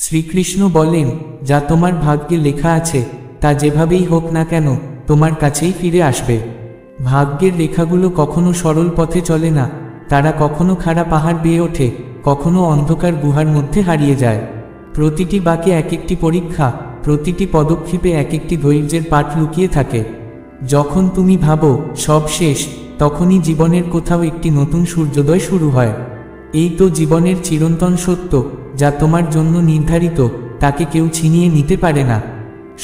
শ্রীকৃষ্ণ বলেন, যা তোমার ভাগ্যে লেখা আছে তা যেভাবেই হোক না কেন তোমার কাছেই ফিরে আসবে। ভাগ্যের রেখাগুলো কখনো সরল পথে চলে না, তারা কখনো খাড়া পাহাড় বেয়ে ওঠে, কখনো অন্ধকার গুহার মধ্যে হারিয়ে যায়। প্রতিটি বাঁকে এক একটি পরীক্ষা, প্রতিটি পদক্ষেপে এক একটি ধৈর্যের পাঠ লুকিয়ে থাকে। যখন তুমি ভাবো সব শেষ, তখনই জীবনের কোথাও একটি নতুন সূর্যোদয় শুরু হয়। এই তো জীবনের চিরন্তন সত্য, যা তোমার জন্য নির্ধারিত, তাকে কেউ ছিনিয়ে নিতে পারে না।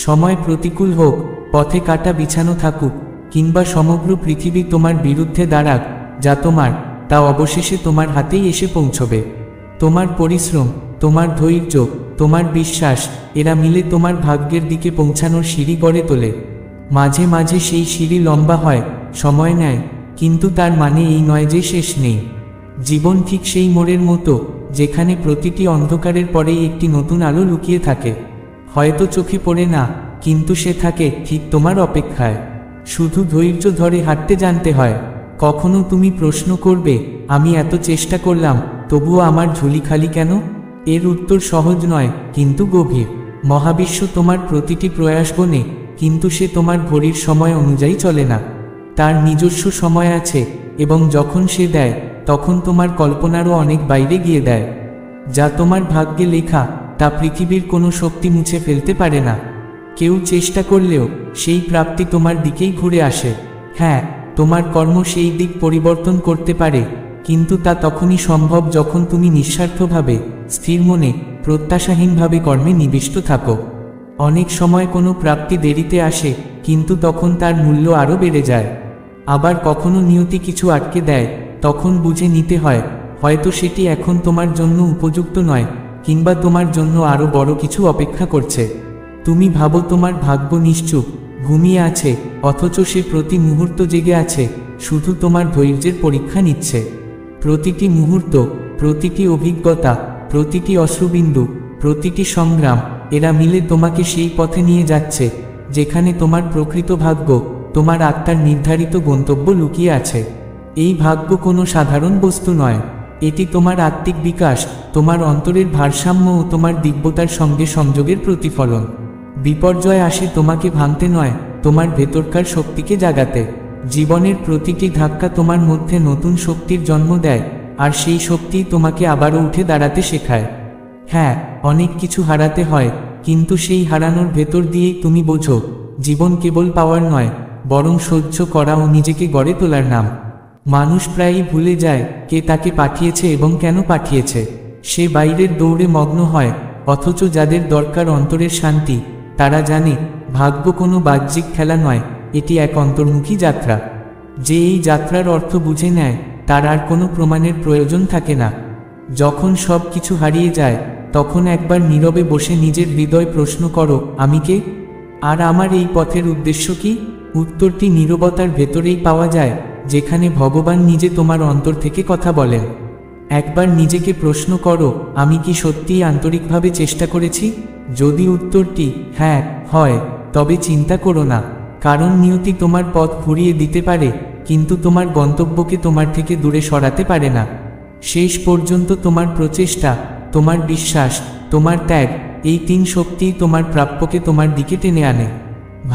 সময় প্রতিকূল হোক, পথে কাটা বিছানো থাকুক, কিংবা সমগ্র পৃথিবী তোমার বিরুদ্ধে দাঁড়াক, যা তোমার তা অবশেষে তোমার হাতেই এসে পৌঁছবে। তোমার পরিশ্রম, তোমার ধৈর্য, তোমার বিশ্বাস, এরা মিলে তোমার ভাগ্যের দিকে পৌঁছানোর সিঁড়ি গড়ে তোলে। মাঝে মাঝে সেই সিঁড়ি লম্বা হয়, সময় নেয়, কিন্তু তার মানে এই নয় যে শেষ নেই। জীবন ঠিক সেই মোড়ের মতো, যেখানে প্রতিটি অন্ধকারের পরেই একটি নতুন আলো লুকিয়ে থাকে। হয়তো চোখে পড়ে না, কিন্তু সে থাকে ঠিক তোমার অপেক্ষায়। শুধু ধৈর্য ধরে হাঁটতে জানতে হয়। কখনো তুমি প্রশ্ন করবে, আমি এত চেষ্টা করলাম, তবুও আমার ঝুলি খালি কেন? এর উত্তর সহজ নয়, কিন্তু গভীর। মহাবিশ্ব তোমার প্রতিটি প্রয়াস গোনে, কিন্তু সে তোমার ঘড়ির সময় অনুযায়ী চলে না। তার নিজস্ব সময় আছে, এবং যখন সে দেয়, তখন তোমার কল্পনারও অনেক বাইরে গিয়ে দেয়। যা তোমার ভাগ্যে লেখা, তা পৃথিবীর কোনো শক্তি মুছে ফেলতে পারে না। কেউ চেষ্টা করলেও সেই প্রাপ্তি তোমার দিকেই ঘুরে আসে। হ্যাঁ, তোমার কর্ম সেই দিক পরিবর্তন করতে পারে, কিন্তু তা তখনই সম্ভব যখন তুমি নিঃস্বার্থভাবে, স্থির মনে, প্রত্যাশাহীনভাবে কর্মে নিবিষ্ট থাকো। অনেক সময় কোনো প্রাপ্তি দেরিতে আসে, কিন্তু তখন তার মূল্য আরও বেড়ে যায়। আবার কখনো নিয়তি কিছু আটকে দেয়, তখন বুঝে নিতে হয়, হয়তো সেটি এখন তোমার জন্য উপযুক্ত নয়, কিংবা তোমার জন্য আরও বড় কিছু অপেক্ষা করছে। তুমি ভাবো তোমার ভাগ্য নিশ্চুপ, ঘুমিয়ে আছে, অথচ সে প্রতি মুহূর্ত জেগে আছে, শুধু তোমার ধৈর্যের পরীক্ষা নিচ্ছে। প্রতিটি মুহূর্ত, প্রতিটি অভিজ্ঞতা, প্রতিটি অশ্রুবিন্দু, প্রতিটি সংগ্রাম, এরা মিলে তোমাকে সেই পথে নিয়ে যাচ্ছে, যেখানে তোমার প্রকৃত ভাগ্য, তোমার আত্মার নির্ধারিত গন্তব্য লুকিয়ে আছে। এই ভাগ্য কোনো সাধারণ বস্তু নয়, এটি তোমার আত্মিক বিকাশ, তোমার অন্তরের ভারসাম্য ও তোমার দিব্যতার সঙ্গে সংযোগের প্রতিফলন। বিপর্যয় আসে তোমাকে ভাঙতে নয়, তোমার ভেতরকার শক্তিকে জাগাতে। জীবনের প্রতিটি ধাক্কা তোমার মধ্যে নতুন শক্তির জন্ম দেয়, আর সেই শক্তিই তোমাকে আবারও উঠে দাঁড়াতে শেখায়। হ্যাঁ, অনেক কিছু হারাতে হয়, কিন্তু সেই হারানোর ভেতর দিয়েই তুমি বোঝো, জীবন কেবল পাওয়ার নয়, বরং সহ্য করা ও নিজেকে গড়ে তোলার নাম। মানুষ প্রায়ই ভুলে যায় কে তাকে পাঠিয়েছে এবং কেন পাঠিয়েছে। সে বাইরের দৌড়ে মগ্ন হয়, অথচ যাদের দরকার অন্তরের শান্তি, তারা জানে ভাগ্য কোনো বাহ্যিক খেলা নয়, এটি এক অন্তর্মুখী যাত্রা। যে এই যাত্রার অর্থ বুঝে নেয়, তার আর কোনো প্রমাণের প্রয়োজন থাকে না। যখন সব কিছু হারিয়ে যায়, তখন একবার নীরবে বসে নিজের হৃদয় প্রশ্ন করো, আমি কে? আর আমার এই পথের উদ্দেশ্য কি? উত্তরটি নীরবতার ভেতরেই পাওয়া যায়, যেখানে ভগবান নিজে তোমার অন্তর থেকে কথা বলেন। একবার নিজেকে প্রশ্ন করো, আমি কি সত্যিই আন্তরিকভাবে চেষ্টা করেছি? যদি উত্তরটি হ্যাঁ হয়, তবে চিন্তা করো না, কারণ নিয়তি তোমার পথ ঘুরিয়ে দিতে পারে, কিন্তু তোমার গন্তব্যকে তোমার থেকে দূরে সরাতে পারে না। শেষ পর্যন্ত তোমার প্রচেষ্টা, তোমার বিশ্বাস, তোমার ত্যাগ, এই তিন শক্তিই তোমার প্রাপ্যকে তোমার দিকে টেনে আনে।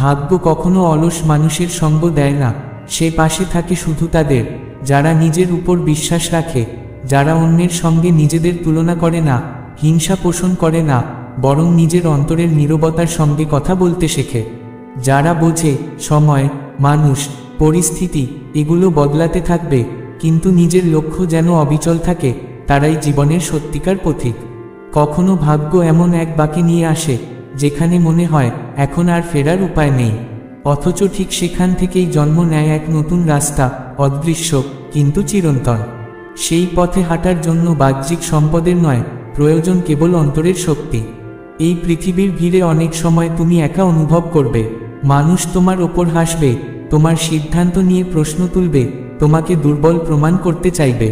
ভাগ্য কখনো অলস মানুষের সঙ্গ দেয় না, সে পাশে থাকে শুধু তাদের, যারা নিজের উপর বিশ্বাস রাখে, যারা অন্যের সঙ্গে নিজেদের তুলনা করে না, হিংসা পোষণ করে না, বরং নিজের অন্তরের নীরবতার সঙ্গে কথা বলতে শেখে। যারা বোঝে সময়, মানুষ, পরিস্থিতি এগুলো বদলাতে থাকবে, কিন্তু নিজের লক্ষ্য যেন অবিচল থাকে, তারাই জীবনের সত্যিকার পথিক। কখনো ভাগ্য এমন এক বাঁকে নিয়ে আসে, যেখানে মনে হয় এখন আর ফেরার উপায় নেই, অথচ ঠিক সেখান থেকেই জন্ম নেয় এক নতুন রাস্তা, অদৃশ্য কিন্তু চিরন্তন। সেই পথে হাঁটার জন্য বাহ্যিক সম্পদের নয়, প্রয়োজন কেবল অন্তরের শক্তি। এই পৃথিবীর ভিড়ে অনেক সময় তুমি একা অনুভব করবে। মানুষ তোমার ওপর হাসবে, তোমার সিদ্ধান্ত নিয়ে প্রশ্ন তুলবে, তোমাকে দুর্বল প্রমাণ করতে চাইবে।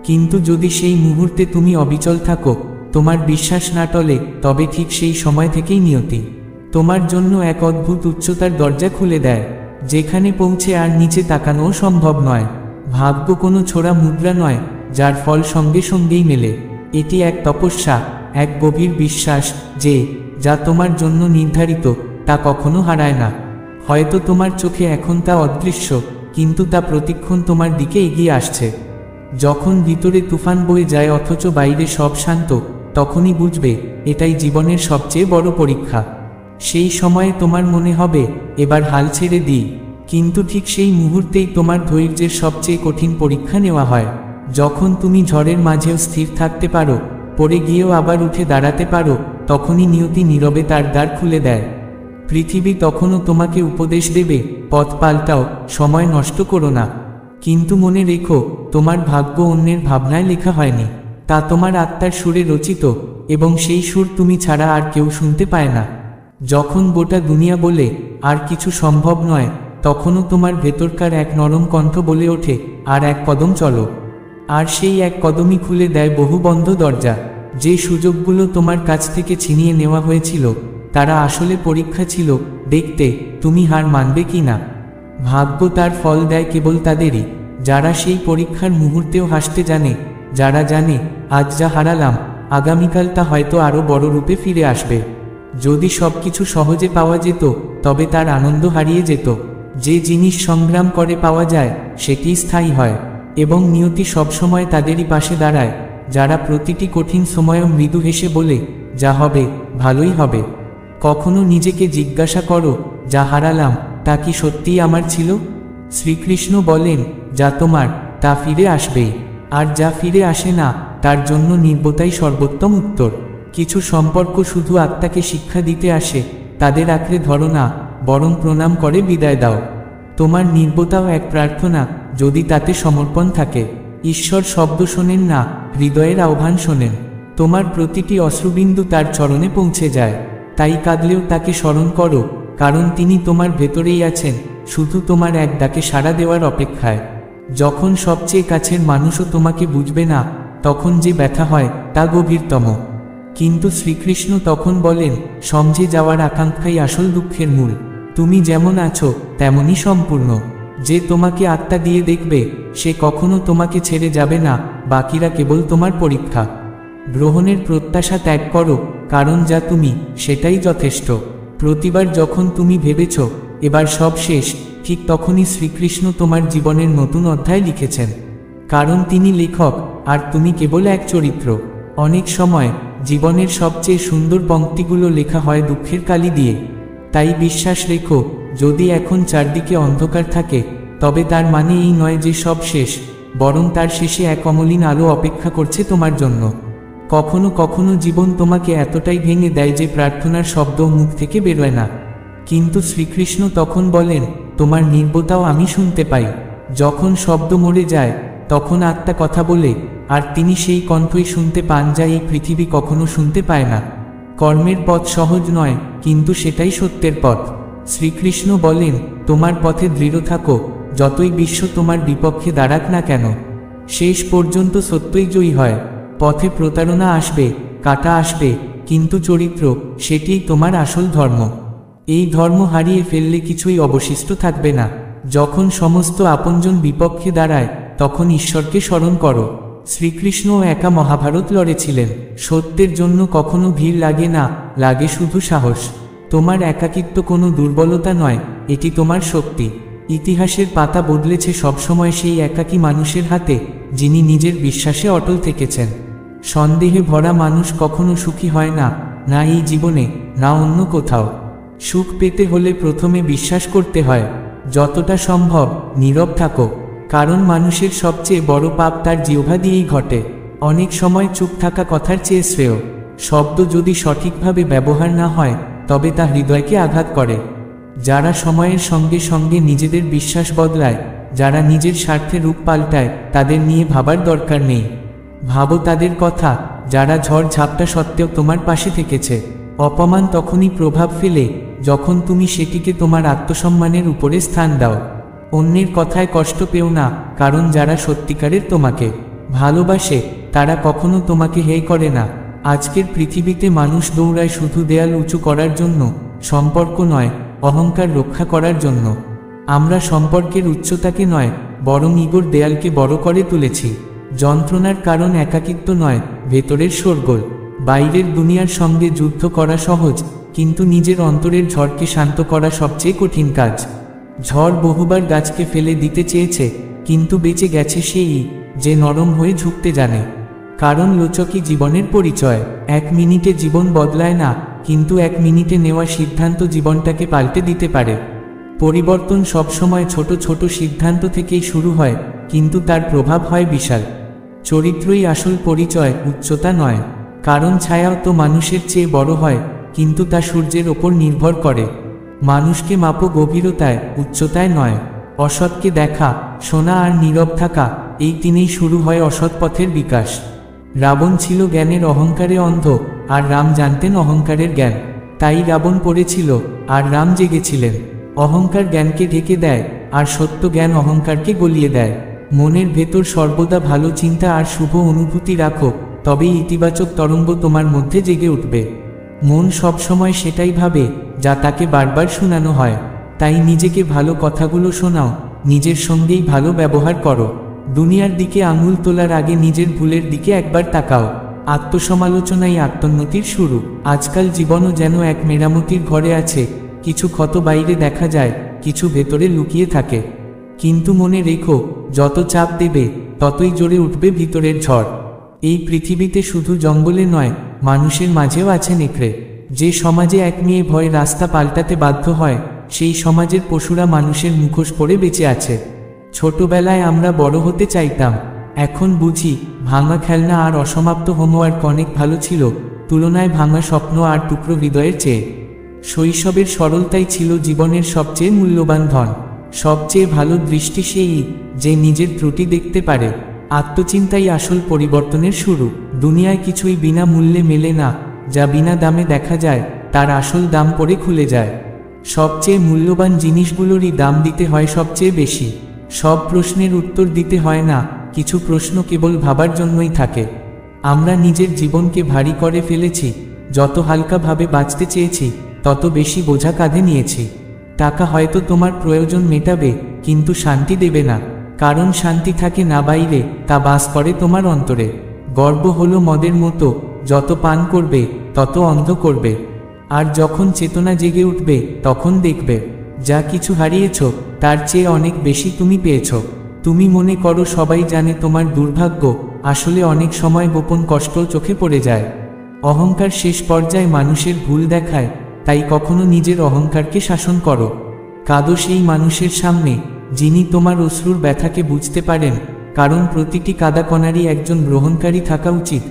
কিন্তু যদি সেই মুহূর্তে তুমি অবিচল থাকো, তোমার বিশ্বাস না টলে, তবে ঠিক সেই সময় থেকেই নিয়তি তোমার জন্য এক অদ্ভুত উচ্চতার দরজা খুলে দেয়, যেখানে পৌঁছে আর নিচে তাকানোও সম্ভব নয়। ভাগ্য কোনো ছোড়া মুদ্রা নয়, যার ফল সঙ্গে সঙ্গেই মেলে। এটি এক তপস্যা, এক গভীর বিশ্বাস যে যা তোমার জন্য নির্ধারিত তা কখনো হারায় না। হয়তো তোমার চোখে এখন তা অদৃশ্য, কিন্তু তা প্রতিক্ষণ তোমার দিকে এগিয়ে আসছে। যখন ভিতরে তুফান বয়ে যায় অথচ বাইরে সব শান্ত, তখনই বুঝবে এটাই জীবনের সবচেয়ে বড় পরীক্ষা। সেই সময়ে তোমার মনে হবে এবার হাল ছেড়ে দিই, কিন্তু ঠিক সেই মুহূর্তেই তোমার ধৈর্যের সবচেয়ে কঠিন পরীক্ষা নেওয়া হয়। যখন তুমি ঝড়ের মাঝেও স্থির থাকতে পারো, পড়ে গিয়েও আবার উঠে দাঁড়াতে পারো, তখনই নিয়তি নীরবে তার দ্বার খুলে দেয়। পৃথিবী তখনও তোমাকে উপদেশ দেবে, পথ পাল্টাও, সময় নষ্ট করো না। কিন্তু মনে রেখো, তোমার ভাগ্য অন্যের ভাবনায় লেখা হয়নি, তা তোমার আত্মার সুরে রচিত, এবং সেই সুর তুমি ছাড়া আর কেউ শুনতে পায় না। যখন গোটা দুনিয়া বলে আর কিছু সম্ভব নয়, তখনও তোমার ভেতরকার এক নরম কণ্ঠ বলে ওঠে, আর এক কদম চলো। আর সেই এক কদমই খুলে দেয় বহু বন্ধ দরজা। যে সুযোগগুলো তোমার কাছ থেকে ছিনিয়ে নেওয়া হয়েছিল, তারা আসলে পরীক্ষা ছিল, দেখতে তুমি হার মানবে কি না। ভাগ্য তার ফল দেয় কেবল তাদেরই যারা সেই পরীক্ষার মুহূর্তেও হাসতে জানে, যারা জানে আজ যা হারালাম, আগামীকাল তা হয়তো আরও বড় রূপে ফিরে আসবে। যদি সবকিছু সহজে পাওয়া যেত, তবে তার আনন্দ হারিয়ে যেত। যে জিনিস সংগ্রাম করে পাওয়া যায়, সেটি স্থায়ী হয়, এবং নিয়তি সবসময় তাদেরই পাশে দাঁড়ায়, যারা প্রতিটি কঠিন সময়েও মৃদু হেসে বলে, যা হবে ভালোই হবে। কখনো নিজেকে জিজ্ঞাসা করো, যা হারালাম তা কি সত্যিই আমার ছিল? শ্রীকৃষ্ণ বলেন, যা তোমার তা ফিরে আসবেই, আর যা ফিরে আসে না তার জন্য নির্বতাই সর্বোত্তম উত্তর। কিছু সম্পর্ক শুধু আত্মাকে শিক্ষা দিতে আসে, তাদের আঁকড়ে ধরো না, বরং প্রণাম করে বিদায় দাও। তোমার নির্বতাও এক প্রার্থনা, যদি তাতে সমর্পণ থাকে। ঈশ্বর শব্দ শোনেন না, হৃদয়ের আহ্বান শোনেন। তোমার প্রতিটি অশ্রুবিন্দু তার চরণে পৌঁছে যায়, তাই কাঁদলেও তাকে স্মরণ করো, কারণ তিনি তোমার ভেতরেই আছেন, শুধু তোমার এক ডাকে সাড়া দেওয়ার অপেক্ষায়। যখন সবচেয়ে কাছের মানুষও তোমাকে বুঝবে না, তখন যে ব্যথা হয় তা গভীরতম। কিন্তু শ্রীকৃষ্ণ তখন বলেন, সমঝে যাওয়ার আকাঙ্ক্ষাই আসল দুঃখের মূল। তুমি যেমন আছো তেমনই সম্পূর্ণ। যে তোমাকে আত্মা দিয়ে দেখবে, সে কখনো তোমাকে ছেড়ে যাবে না, বাকিরা কেবল তোমার পরীক্ষা। গ্রহণের প্রত্যাশা ত্যাগ করো, কারণ যা তুমি সেটাই যথেষ্ট। প্রতিবার যখন তুমি ভেবেছ এবার সব শেষ, ঠিক তখনই শ্রীকৃষ্ণ তোমার জীবনের নতুন অধ্যায় লিখেছেন। কারণ তিনি লেখক, আর তুমি কেবল এক চরিত্র। অনেক সময় জীবনের সবচেয়ে সুন্দর পংক্তিগুলো লেখা হয় দুঃখের কালি দিয়ে। তাই বিশ্বাস রেখো, যদি এখন চারদিকে অন্ধকার থাকে, তবে তার মানে এই নয় যে সব শেষ, বরং তার শেষে এক অমলিন আলো অপেক্ষা করছে তোমার জন্য। কখনো কখনো জীবন তোমাকে এতটাই ভেঙে দেয় যে প্রার্থনার শব্দও মুখ থেকে বেরোয় না, কিন্তু শ্রীকৃষ্ণ তখন বলেন, তোমার নির্বতাও আমি শুনতে পাই। যখন শব্দ মরে যায়, তখন আত্মা কথা বলে, আর তিনি সেই কণ্ঠই শুনতে পান যা এই পৃথিবী কখনো শুনতে পায় না। কর্মের পথ সহজ নয়, কিন্তু সেটাই সত্যের পথ। শ্রীকৃষ্ণ বলেন, তোমার পথে দৃঢ় থাকো, যতই বিশ্ব তোমার বিপক্ষে দাঁড়াক না কেন। শেষ পর্যন্ত সত্যই জয়ী হয়। পথে প্রতারণা আসবে, কাটা আসবে, কিন্তু চরিত্র, সেটিই তোমার আসল ধর্ম। এই ধর্ম হারিয়ে ফেললে কিছুই অবশিষ্ট থাকবে না। যখন সমস্ত আপনজন বিপক্ষে দাঁড়ায়, তখন ঈশ্বরকে স্মরণ করো। শ্রীকৃষ্ণও একা মহাভারত লড়েছিলেন। সত্যের জন্য কখনো ভিড় লাগে না, লাগে শুধু সাহস। তোমার একাকিত্ব কোনো দুর্বলতা নয়, এটি তোমার শক্তি। ইতিহাসের পাতা বদলেছে সবসময় সেই একাকী মানুষের হাতে, যিনি নিজের বিশ্বাসে অটল থেকেছেন। সন্দেহে ভরা মানুষ কখনো সুখী হয় না, না এই জীবনে, না অন্য কোথাও। সুখ পেতে হলে প্রথমে বিশ্বাস করতে হয়। যতটা সম্ভব নীরব থাকো, কারণ মানুষের সবচেয়ে বড় পাপ তার জিহ্বা দিয়েই ঘটে। অনেক সময় চুপ থাকা কথার চেয়ে শ্রেয়। শব্দ যদি সঠিকভাবে ব্যবহার না হয়, তবে তা হৃদয়কে আঘাত করে। যারা সময়ের সঙ্গে সঙ্গে নিজেদের বিশ্বাস বদলায়, যারা নিজের স্বার্থে রূপ পাল্টায়, তাদের নিয়ে ভাবার দরকার নেই। ভাবো তাদের কথা, যারা ঝড় ঝাপটা সত্ত্বেও তোমার পাশে থেকেছে। অপমান তখনই প্রভাব ফেলে যখন তুমি সেটিকে তোমার আত্মসম্মানের উপরে স্থান দাও। অন্যের কথায় কষ্ট পেও না, কারণ যারা সত্যিকারের তোমাকে ভালোবাসে, তারা কখনো তোমাকে হেয় করে না। আজকের পৃথিবীতে মানুষ দৌড়ায় শুধু দেয়াল উঁচু করার জন্য, সম্পর্ক নয়, অহংকার রক্ষা করার জন্য। আমরা সম্পর্কের উচ্চতাকে নয়, বরং ইগোর দেয়ালকে বড় করে তুলেছি। যন্ত্রণার কারণ একাকিত্ব নয়, ভেতরের শোরগোল। বাইরের দুনিয়ার সঙ্গে যুদ্ধ করা সহজ, কিন্তু নিজের অন্তরের ঝড়কে শান্ত করা সবচেয়ে কঠিন কাজ। ঝড় বহুবার গাছকে ফেলে দিতে চেয়েছে, কিন্তু বেঁচে গেছে সেই, যে নরম হয়ে ঝুঁকতে জানে। কারণ লোচকই জীবনের পরিচয়। 1 মিনিটে জীবন বদলায় না, কিন্তু 1 মিনিটে নেওয়া সিদ্ধান্ত জীবনটাকে পাল্টে দিতে পারে। পরিবর্তন সবসময় ছোট ছোট সিদ্ধান্ত থেকেই শুরু হয়, কিন্তু তার প্রভাব হয় বিশাল। চরিত্রই আসল পরিচয়, উচ্চতা নয়। কারণ ছায়াও তো মানুষের চেয়ে বড় হয়, কিন্তু তা সূর্যের ওপর নির্ভর করে। মানুষকে মাপো গভীরতায়, উচ্চতায় নয়। অসৎকে দেখা, শোনা আর নীরব থাকা, এই তিনেই শুরু হয় অসৎ পথের বিকাশ। রাবণ ছিল জ্ঞানের অহংকারে অন্ধ, আর রাম জানতেন অহংকারের জ্ঞান। তাই রাবণ পড়েছিল, আর রাম জেগেছিলেন। অহংকার জ্ঞানকে ঢেকে দেয়, আর সত্য জ্ঞান অহংকারকে গলিয়ে দেয়। মনের ভেতর সর্বদা ভালো চিন্তা আর শুভ অনুভূতি রাখো, তবেই ইতিবাচক তরঙ্গ তোমার মধ্যে জেগে উঠবে। মন সবসময় সেটাই ভাবে যা তাকে বারবার শোনানো হয়। তাই নিজেকে ভালো কথাগুলো শোনাও, নিজের সঙ্গেই ভালো ব্যবহার করো। দুনিয়ার দিকে আঙুল তোলার আগে নিজের ভুলের দিকে একবার তাকাও। আত্মসমালোচনাই আত্মোন্নতির শুরু। আজকাল জীবনও যেন এক মেরামতির ঘরে আছে, কিছু ক্ষত বাইরে দেখা যায়, কিছু ভেতরে লুকিয়ে থাকে। কিন্তু মনে রেখো, যত চাপ দেবে ততই জোরে উঠবে ভিতরের ঝড়। এই পৃথিবীতে শুধু জঙ্গলে নয়, মানুষের মাঝেও আছে নেকড়ে। যে সমাজে এক মেয়ে ভয়ে রাস্তা পাল্টাতে বাধ্য হয়, সেই সমাজের পশুরা মানুষের মুখোশ পরে বেঁচে আছে। ছোটবেলায় আমরা বড় হতে চাইতাম, এখন বুঝি ভাঙা খেলনা আর অসমাপ্ত হোমওয়ার্ক অনেক ভালো ছিল তুলনায় ভাঙা স্বপ্ন আর টুকরো হৃদয়ের চেয়ে। শৈশবের সরলতাই ছিল জীবনের সবচেয়ে মূল্যবান ধন। সবচেয়ে ভালো দৃষ্টি সেই, যে নিজের ত্রুটি দেখতে পারে। আত্মচিন্তাই আসল পরিবর্তনের শুরু। দুনিয়ায় কিছুই বিনা মূল্যে মেলে না, যা বিনা দামে দেখা যায় তার আসল দাম পরে খুলে যায়। সবচেয়ে মূল্যবান জিনিসগুলোরই দাম দিতে হয় সবচেয়ে বেশি। সব প্রশ্নের উত্তর দিতে হয় না, কিছু প্রশ্ন কেবল ভাবার জন্যই থাকে। আমরা নিজের জীবনকে ভারী করে ফেলেছি, যত হালকাভাবে বাঁচতে চেয়েছি তত বেশি বোঝা কাঁধে নিয়েছি। টাকা হয়তো তোমার প্রয়োজন মেটাবে, কিন্তু শান্তি দেবে না। কারণ শান্তি থাকে না বাইরে, তা বাস করে তোমার অন্তরে। গর্ব হলো মদের মতো, যত পান করবে তত অন্ধ করবে। আর যখন চেতনা জেগে উঠবে তখন দেখবে যা কিছু হারিয়েছ তার চেয়ে অনেক বেশি তুমি পেয়েছ। তুমি মনে করো সবাই জানে তোমার দুর্ভাগ্য, আসলে অনেক সময় গোপন কষ্ট চোখে পড়ে যায়। অহংকার শেষ পর্যায়ে মানুষের ভুল দেখায়, তাই কখনো নিজের অহংকারকে শাসন করো। কাঁদো সেই মানুষের সামনে যিনি তোমার অশ্রুর ব্যথাকে বুঝতে পারেন, কারণ প্রতিটি কাঁদাকণারই একজন গ্রহণকারী থাকা উচিত।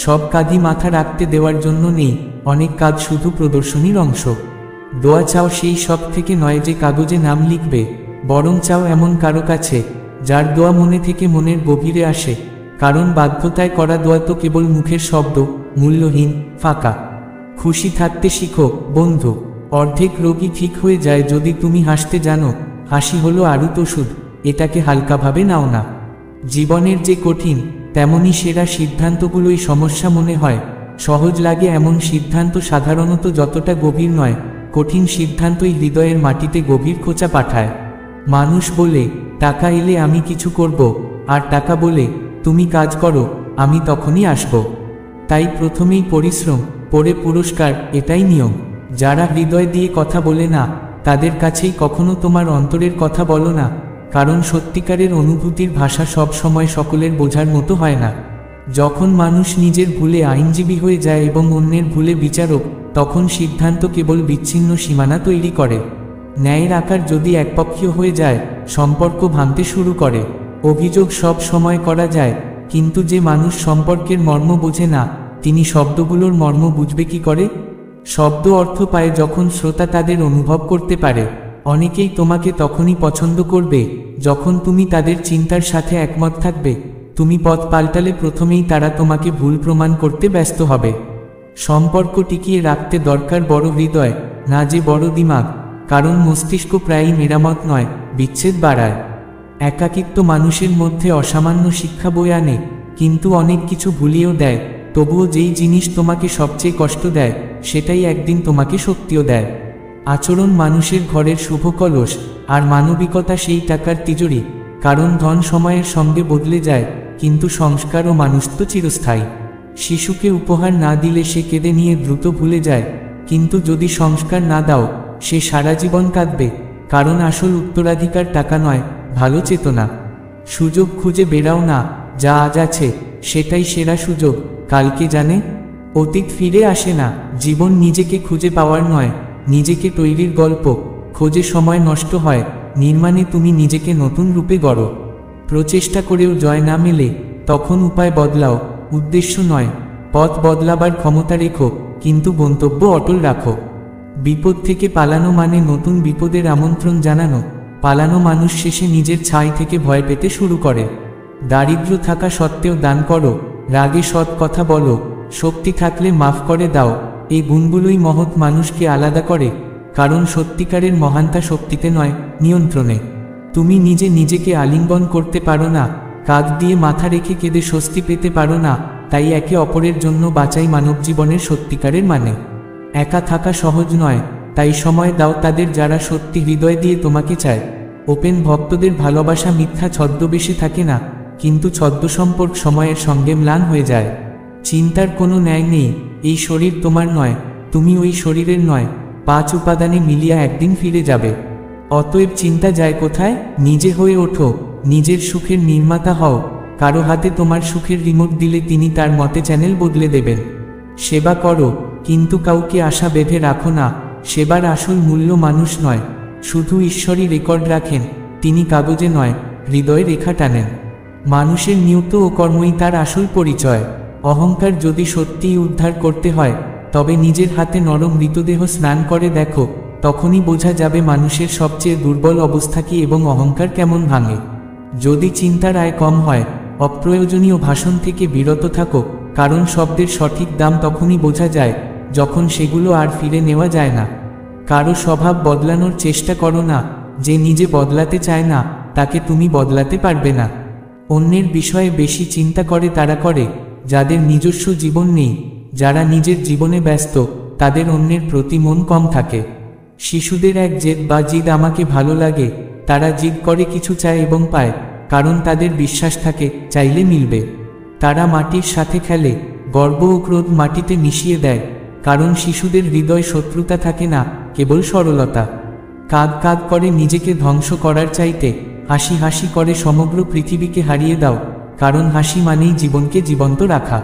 সব কাঁধই মাথা রাখতে দেওয়ার জন্য নেই, অনেক কাজ শুধু প্রদর্শনীর অংশ। দোয়া চাও সেই সব থেকে নয় যে কাগজে নাম লিখবে, বরং চাও এমন কারো কাছে যার দোয়া মনে থেকে মনের গভীরে আসে। কারণ বাধ্যতায় করা দোয়া তো কেবল মুখের শব্দ, মূল্যহীন, ফাঁকা। খুশি থাকতে শিখো বন্ধু, অর্ধেক রোগী ঠিক হয়ে যায় যদি তুমি হাসতে জানো। হাসি হলো আরুত ওষুধ, এটাকে হালকাভাবে নাও না। জীবনের যে কঠিন তেমনি সেরা সিদ্ধান্তগুলোই সমস্যা মনে হয়। সহজ লাগে এমন সিদ্ধান্ত সাধারণত যতটা গভীর নয়, কঠিন সিদ্ধান্তই হৃদয়ের মাটিতে গভীর খোঁচা পাঠায়। মানুষ বলে টাকা এলে আমি কিছু করব, আর টাকা বলে তুমি কাজ করো, আমি তখনই আসব। তাই প্রথমেই পরিশ্রম, পরে পুরস্কার, এটাই নিয়ম। যারা হৃদয় দিয়ে কথা বলে না তাদের কাছেই কখনো তোমার অন্তরের কথা বলো না, কারণ সত্যিকারের অনুভূতির ভাষা সব সময় সকলের বোঝার মতো হয় না। যখন মানুষ নিজের ভুলে আইনজীবী হয়ে যায় এবং অন্যের ভুলে বিচারক, তখন সিদ্ধান্ত কেবল বিচ্ছিন্ন সীমানা তৈরি করে। ন্যায়ের আকার যদি একপক্ষীয় হয়ে যায়, সম্পর্ক ভাঙতে শুরু করে। অভিযোগ সব সময় করা যায়, কিন্তু যে মানুষ সম্পর্কের মর্ম বোঝে না, তিনি শব্দগুলোর মর্ম বুঝবে কি করে? শব্দ অর্থ পায় যখন শ্রোতা তাদের অনুভব করতে পারে। অনেকেই তোমাকে তখনই পছন্দ করবে যখন তুমি তাদের চিন্তার সাথে একমত থাকবে। তুমি পথ পাল্টালে প্রথমেই তারা তোমাকে ভুল প্রমাণ করতে ব্যস্ত হবে। সম্পর্ক টিকিয়ে রাখতে দরকার বড় হৃদয়, না যে বড় দিমাগ। কারণ মস্তিষ্ক প্রায়ই মেরামত নয়, বিচ্ছেদ বাড়ায়। একাকিত্ব মানুষের মধ্যে অসামান্য শিক্ষা বয়ে আনে, কিন্তু অনেক কিছু ভুলিয়েও দেয়। তবুও যেই জিনিস তোমাকে সবচেয়ে কষ্ট দেয়, সেটাই একদিন তোমাকে শক্তিও দেয়। আচরণ মানুষের ঘরের শুভ কলস, আর মানবিকতা সেই টাকার তিজোরি। কারণ ধন সময়ের সঙ্গে বদলে যায়, কিন্তু সংস্কার ও মানুষ তো চিরস্থায়ী। শিশুকে উপহার না দিলে সে কেঁদে নিয়ে দ্রুত ভুলে যায়, কিন্তু যদি সংস্কার না দাও সে সারা জীবন কাঁদবে। কারণ আসল উত্তরাধিকার টাকা নয়, ভালো চেতনা। সুযোগ খুঁজে বেরাও না, যা আজ আছে সেটাই সেরা সুযোগ, কালকে জানে। অতীত ফিরে আসে না, জীবন নিজেকে খুঁজে পাওয়ার নয়, নিজেকে তৈরির গল্প। খোঁজে সময় নষ্ট হয়, নির্মাণে তুমি নিজেকে নতুন রূপে গড়ো। প্রচেষ্টা করেও জয় না মেলে তখন উপায় বদলাও, উদ্দেশ্য নয়। পথ বদলাবার ক্ষমতা রেখো, কিন্তু গন্তব্য অটল রাখো। বিপদ থেকে পালানো মানে নতুন বিপদের আমন্ত্রণ জানানো। পালানো মানুষ শেষে নিজের ছাই থেকে ভয় পেতে শুরু করে। দারিদ্র্য থাকা সত্ত্বেও দান করো, রাগে সৎ কথা বলো, শক্তি থাকলে মাফ করে দাও। এই গুণগুলোই মহৎ মানুষকে আলাদা করে। কারণ সত্যিকারের মহানতা শক্তিতে নয়, নিয়ন্ত্রণে। তুমি নিজে নিজেকে আলিঙ্গন করতে পারো না, কাঁধ দিয়ে মাথা রেখে কেঁদে স্বস্তি পেতে পারো না। তাই একে অপরের জন্য বাঁচাই মানব জীবনের সত্যিকারের মানে। একা থাকা সহজ নয়, তাই সময় দাও তাদের যারা সত্যি হৃদয় দিয়ে তোমাকে চায়। ওপেন ভক্তদের ভালোবাসা মিথ্যা ছদ্মবেশে থাকে না, কিন্তু ছদ্মসম্পর্ক সময়ের সঙ্গে ম্লান হয়ে যায়। চিন্তার কোনো ন্যায় নেই, এই শরীর তোমার নয়, তুমি ওই শরীরের নয়। 5 উপাদানে মিলিয়া একদিন ফিরে যাবে। অতএব চিন্তা যায় কোথায়? নিজে হয়ে ওঠো, নিজের সুখের নির্মাতা হও। কারো হাতে তোমার সুখের রিমোট দিলে তিনি তার মতে চ্যানেল বদলে দেবেন। সেবা করো, কিন্তু কাউকে আশা বেঁধে রাখো না। সেবার আসল মূল্য মানুষ নয়, শুধু ঈশ্বরই রেকর্ড রাখেন। তিনি কাগজে নয়, হৃদয়ে রেখা টানেন। মানুষের নিয়ত ও কর্মই তার আসল পরিচয়। অহংকার যদি সত্যিই উদ্ধার করতে হয়, তবে নিজের হাতে নরম মৃতদেহ স্নান করে দেখো, তখনই বোঝা যাবে মানুষের সবচেয়ে দুর্বল অবস্থা কী এবং অহংকার কেমন ভাঙে। যদি চিন্তার আয় কম হয়, অপ্রয়োজনীয় ভাষণ থেকে বিরত থাকো, কারণ শব্দের সঠিক দাম তখনই বোঝা যায় যখন সেগুলো আর ফিরে নেওয়া যায় না। কারো স্বভাব বদলানোর চেষ্টা করো না, যে নিজে বদলাতে চায় না তাকে তুমি বদলাতে পারবে না। অন্যের বিষয়ে বেশি চিন্তা করে তারা করে যাদের নিজস্ব জীবন নেই। যারা নিজের জীবনে ব্যস্ত তাদের অন্যের প্রতি মন কম থাকে। শিশুদের এক জেদ বা জিদ আমাকে ভালো লাগে, তারা জিদ করে কিছু চায় এবং পায়, কারণ তাদের বিশ্বাস থাকে চাইলে মিলবে। তারা মাটির সাথে খেলে, গর্ব ও ক্রোধ মাটিতে মিশিয়ে দেয়, কারণ শিশুদের হৃদয় শত্রুতা থাকে না, কেবল সরলতা। কাঁদ কাঁদ করে নিজেকে ধ্বংস করার চাইতে হাসি হাসি করে সমগ্র পৃথিবীকে হারিয়ে দাও, কারণ হাসি মানেই জীবনকে জীবন্ত রাখা।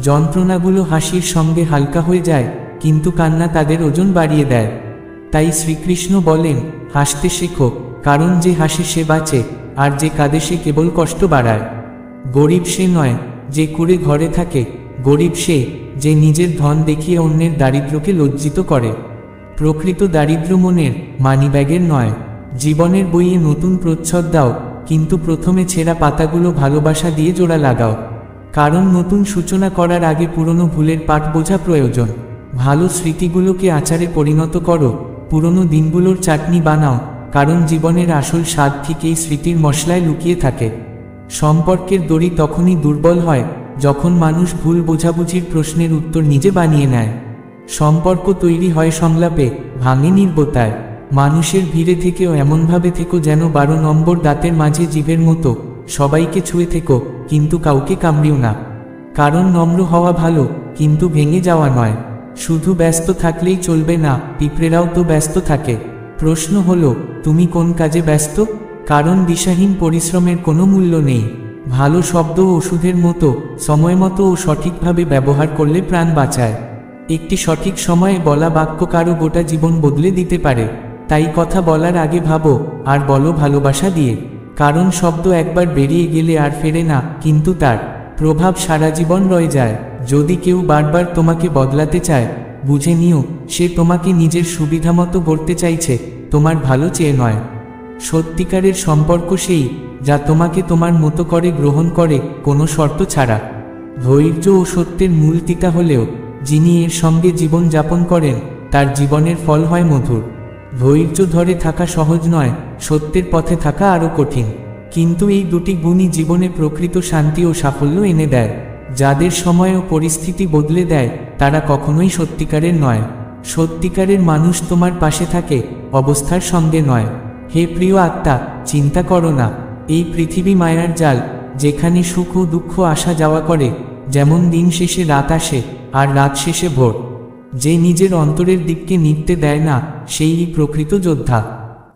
যন্ত্রণাগুলো হাসির সঙ্গে হালকা হয়ে যায়, কিন্তু কান্না তাদের ওজন বাড়িয়ে দেয়। তাই শ্রীকৃষ্ণ বলেন, হাসতে শেখো, কারণ যে হাসে সে বাঁচে, আর যে কাঁদে সে কেবল কষ্ট বাড়ায়। গরিব সে নয় যে কুঁড়ে ঘরে থাকে, গরিব সে যে নিজের ধন দেখিয়ে অন্যের দারিদ্র্যকে লজ্জিত করে। প্রকৃত দারিদ্র্য মনের, মানিব্যাগের নয়। জীবনের বইয়ে নতুন প্রচ্ছদ দাও, কিন্তু প্রথমে ছেঁড়া পাতাগুলো ভালোবাসা দিয়ে জোড়া লাগাও। কারণ নতুন সূচনা করার আগে পুরনো ভুলের পাঠ বোঝা প্রয়োজন। ভালো স্মৃতিগুলোকে আচারে পরিণত করো, পুরনো দিনগুলোর চাটনি বানাও, কারণ জীবনের আসল স্বাদ ঠিক এই স্মৃতির মশলায় লুকিয়ে থাকে। সম্পর্কের দড়ি তখনই দুর্বল হয় যখন মানুষ ভুল বোঝাবুঝির প্রশ্নের উত্তর নিজে বানিয়ে নেয়। সম্পর্ক তৈরি হয় সংলাপে, ভাঙে নির্বতায়। মানুষের ভিড়ে থেকেও এমনভাবে থেকো যেন 12 নম্বর দাঁতের মাঝে জীবের মতো। সবাইকে ছুঁয়ে থেকো, কিন্তু কাউকে কামড়িও না। কারণ নম্র হওয়া ভালো, কিন্তু ভেঙে যাওয়া নয়। শুধু ব্যস্ত থাকলেই চলবে না, পিঁপড়েরাও তো ব্যস্ত থাকে। প্রশ্ন হলো, তুমি কোন কাজে ব্যস্ত? কারণ দিশাহীন পরিশ্রমের কোনো মূল্য নেই। ভালো শব্দ ওষুধের মতো, সময় মতো ও সঠিকভাবে ব্যবহার করলে প্রাণ বাঁচায়। একটি সঠিক সময়ে বলা বাক্য কারো গোটা জীবন বদলে দিতে পারে। তাই কথা বলার আগে ভাবো, আর বলো ভালোবাসা দিয়ে। কারণ শব্দ একবার বেরিয়ে গেলে আর ফেরে না, কিন্তু তার প্রভাব সারা জীবন রয়ে যায়। যদি কেউ বারবার তোমাকে বদলাতে চায়, বুঝে নিও সে তোমাকে নিজের সুবিধামতো গড়তে চাইছে, তোমার ভালো চেয়ে নয়। সত্যিকারের সম্পর্ক সেই যা তোমাকে তোমার মতো করে গ্রহণ করে, কোনো শর্ত ছাড়া। ধৈর্য ও সত্যের মূল তিতা হলেও যিনি এর সঙ্গে জীবন যাপন করেন তার জীবনের ফল হয় মধুর। ধৈর্য ধরে থাকা সহজ নয়, সত্যের পথে থাকা আরও কঠিন। কিন্তু এই দুটি গুণই জীবনে প্রকৃত শান্তি ও সাফল্য এনে দেয়। যাদের সময় ও পরিস্থিতি বদলে দেয় তারা কখনোই সত্যিকারের নয়। সত্যিকারের মানুষ তোমার পাশে থাকে, অবস্থার সঙ্গে নয়। হে প্রিয় আত্মা, চিন্তা করো না। এই পৃথিবী মায়ার জাল, যেখানে সুখ ও দুঃখ আসা যাওয়া করে। যেমন দিন শেষে রাত আসে আর রাত শেষে ভোর। যে নিজের অন্তরের দিককে নিতে দেয় না, সেই প্রকৃত যোদ্ধা।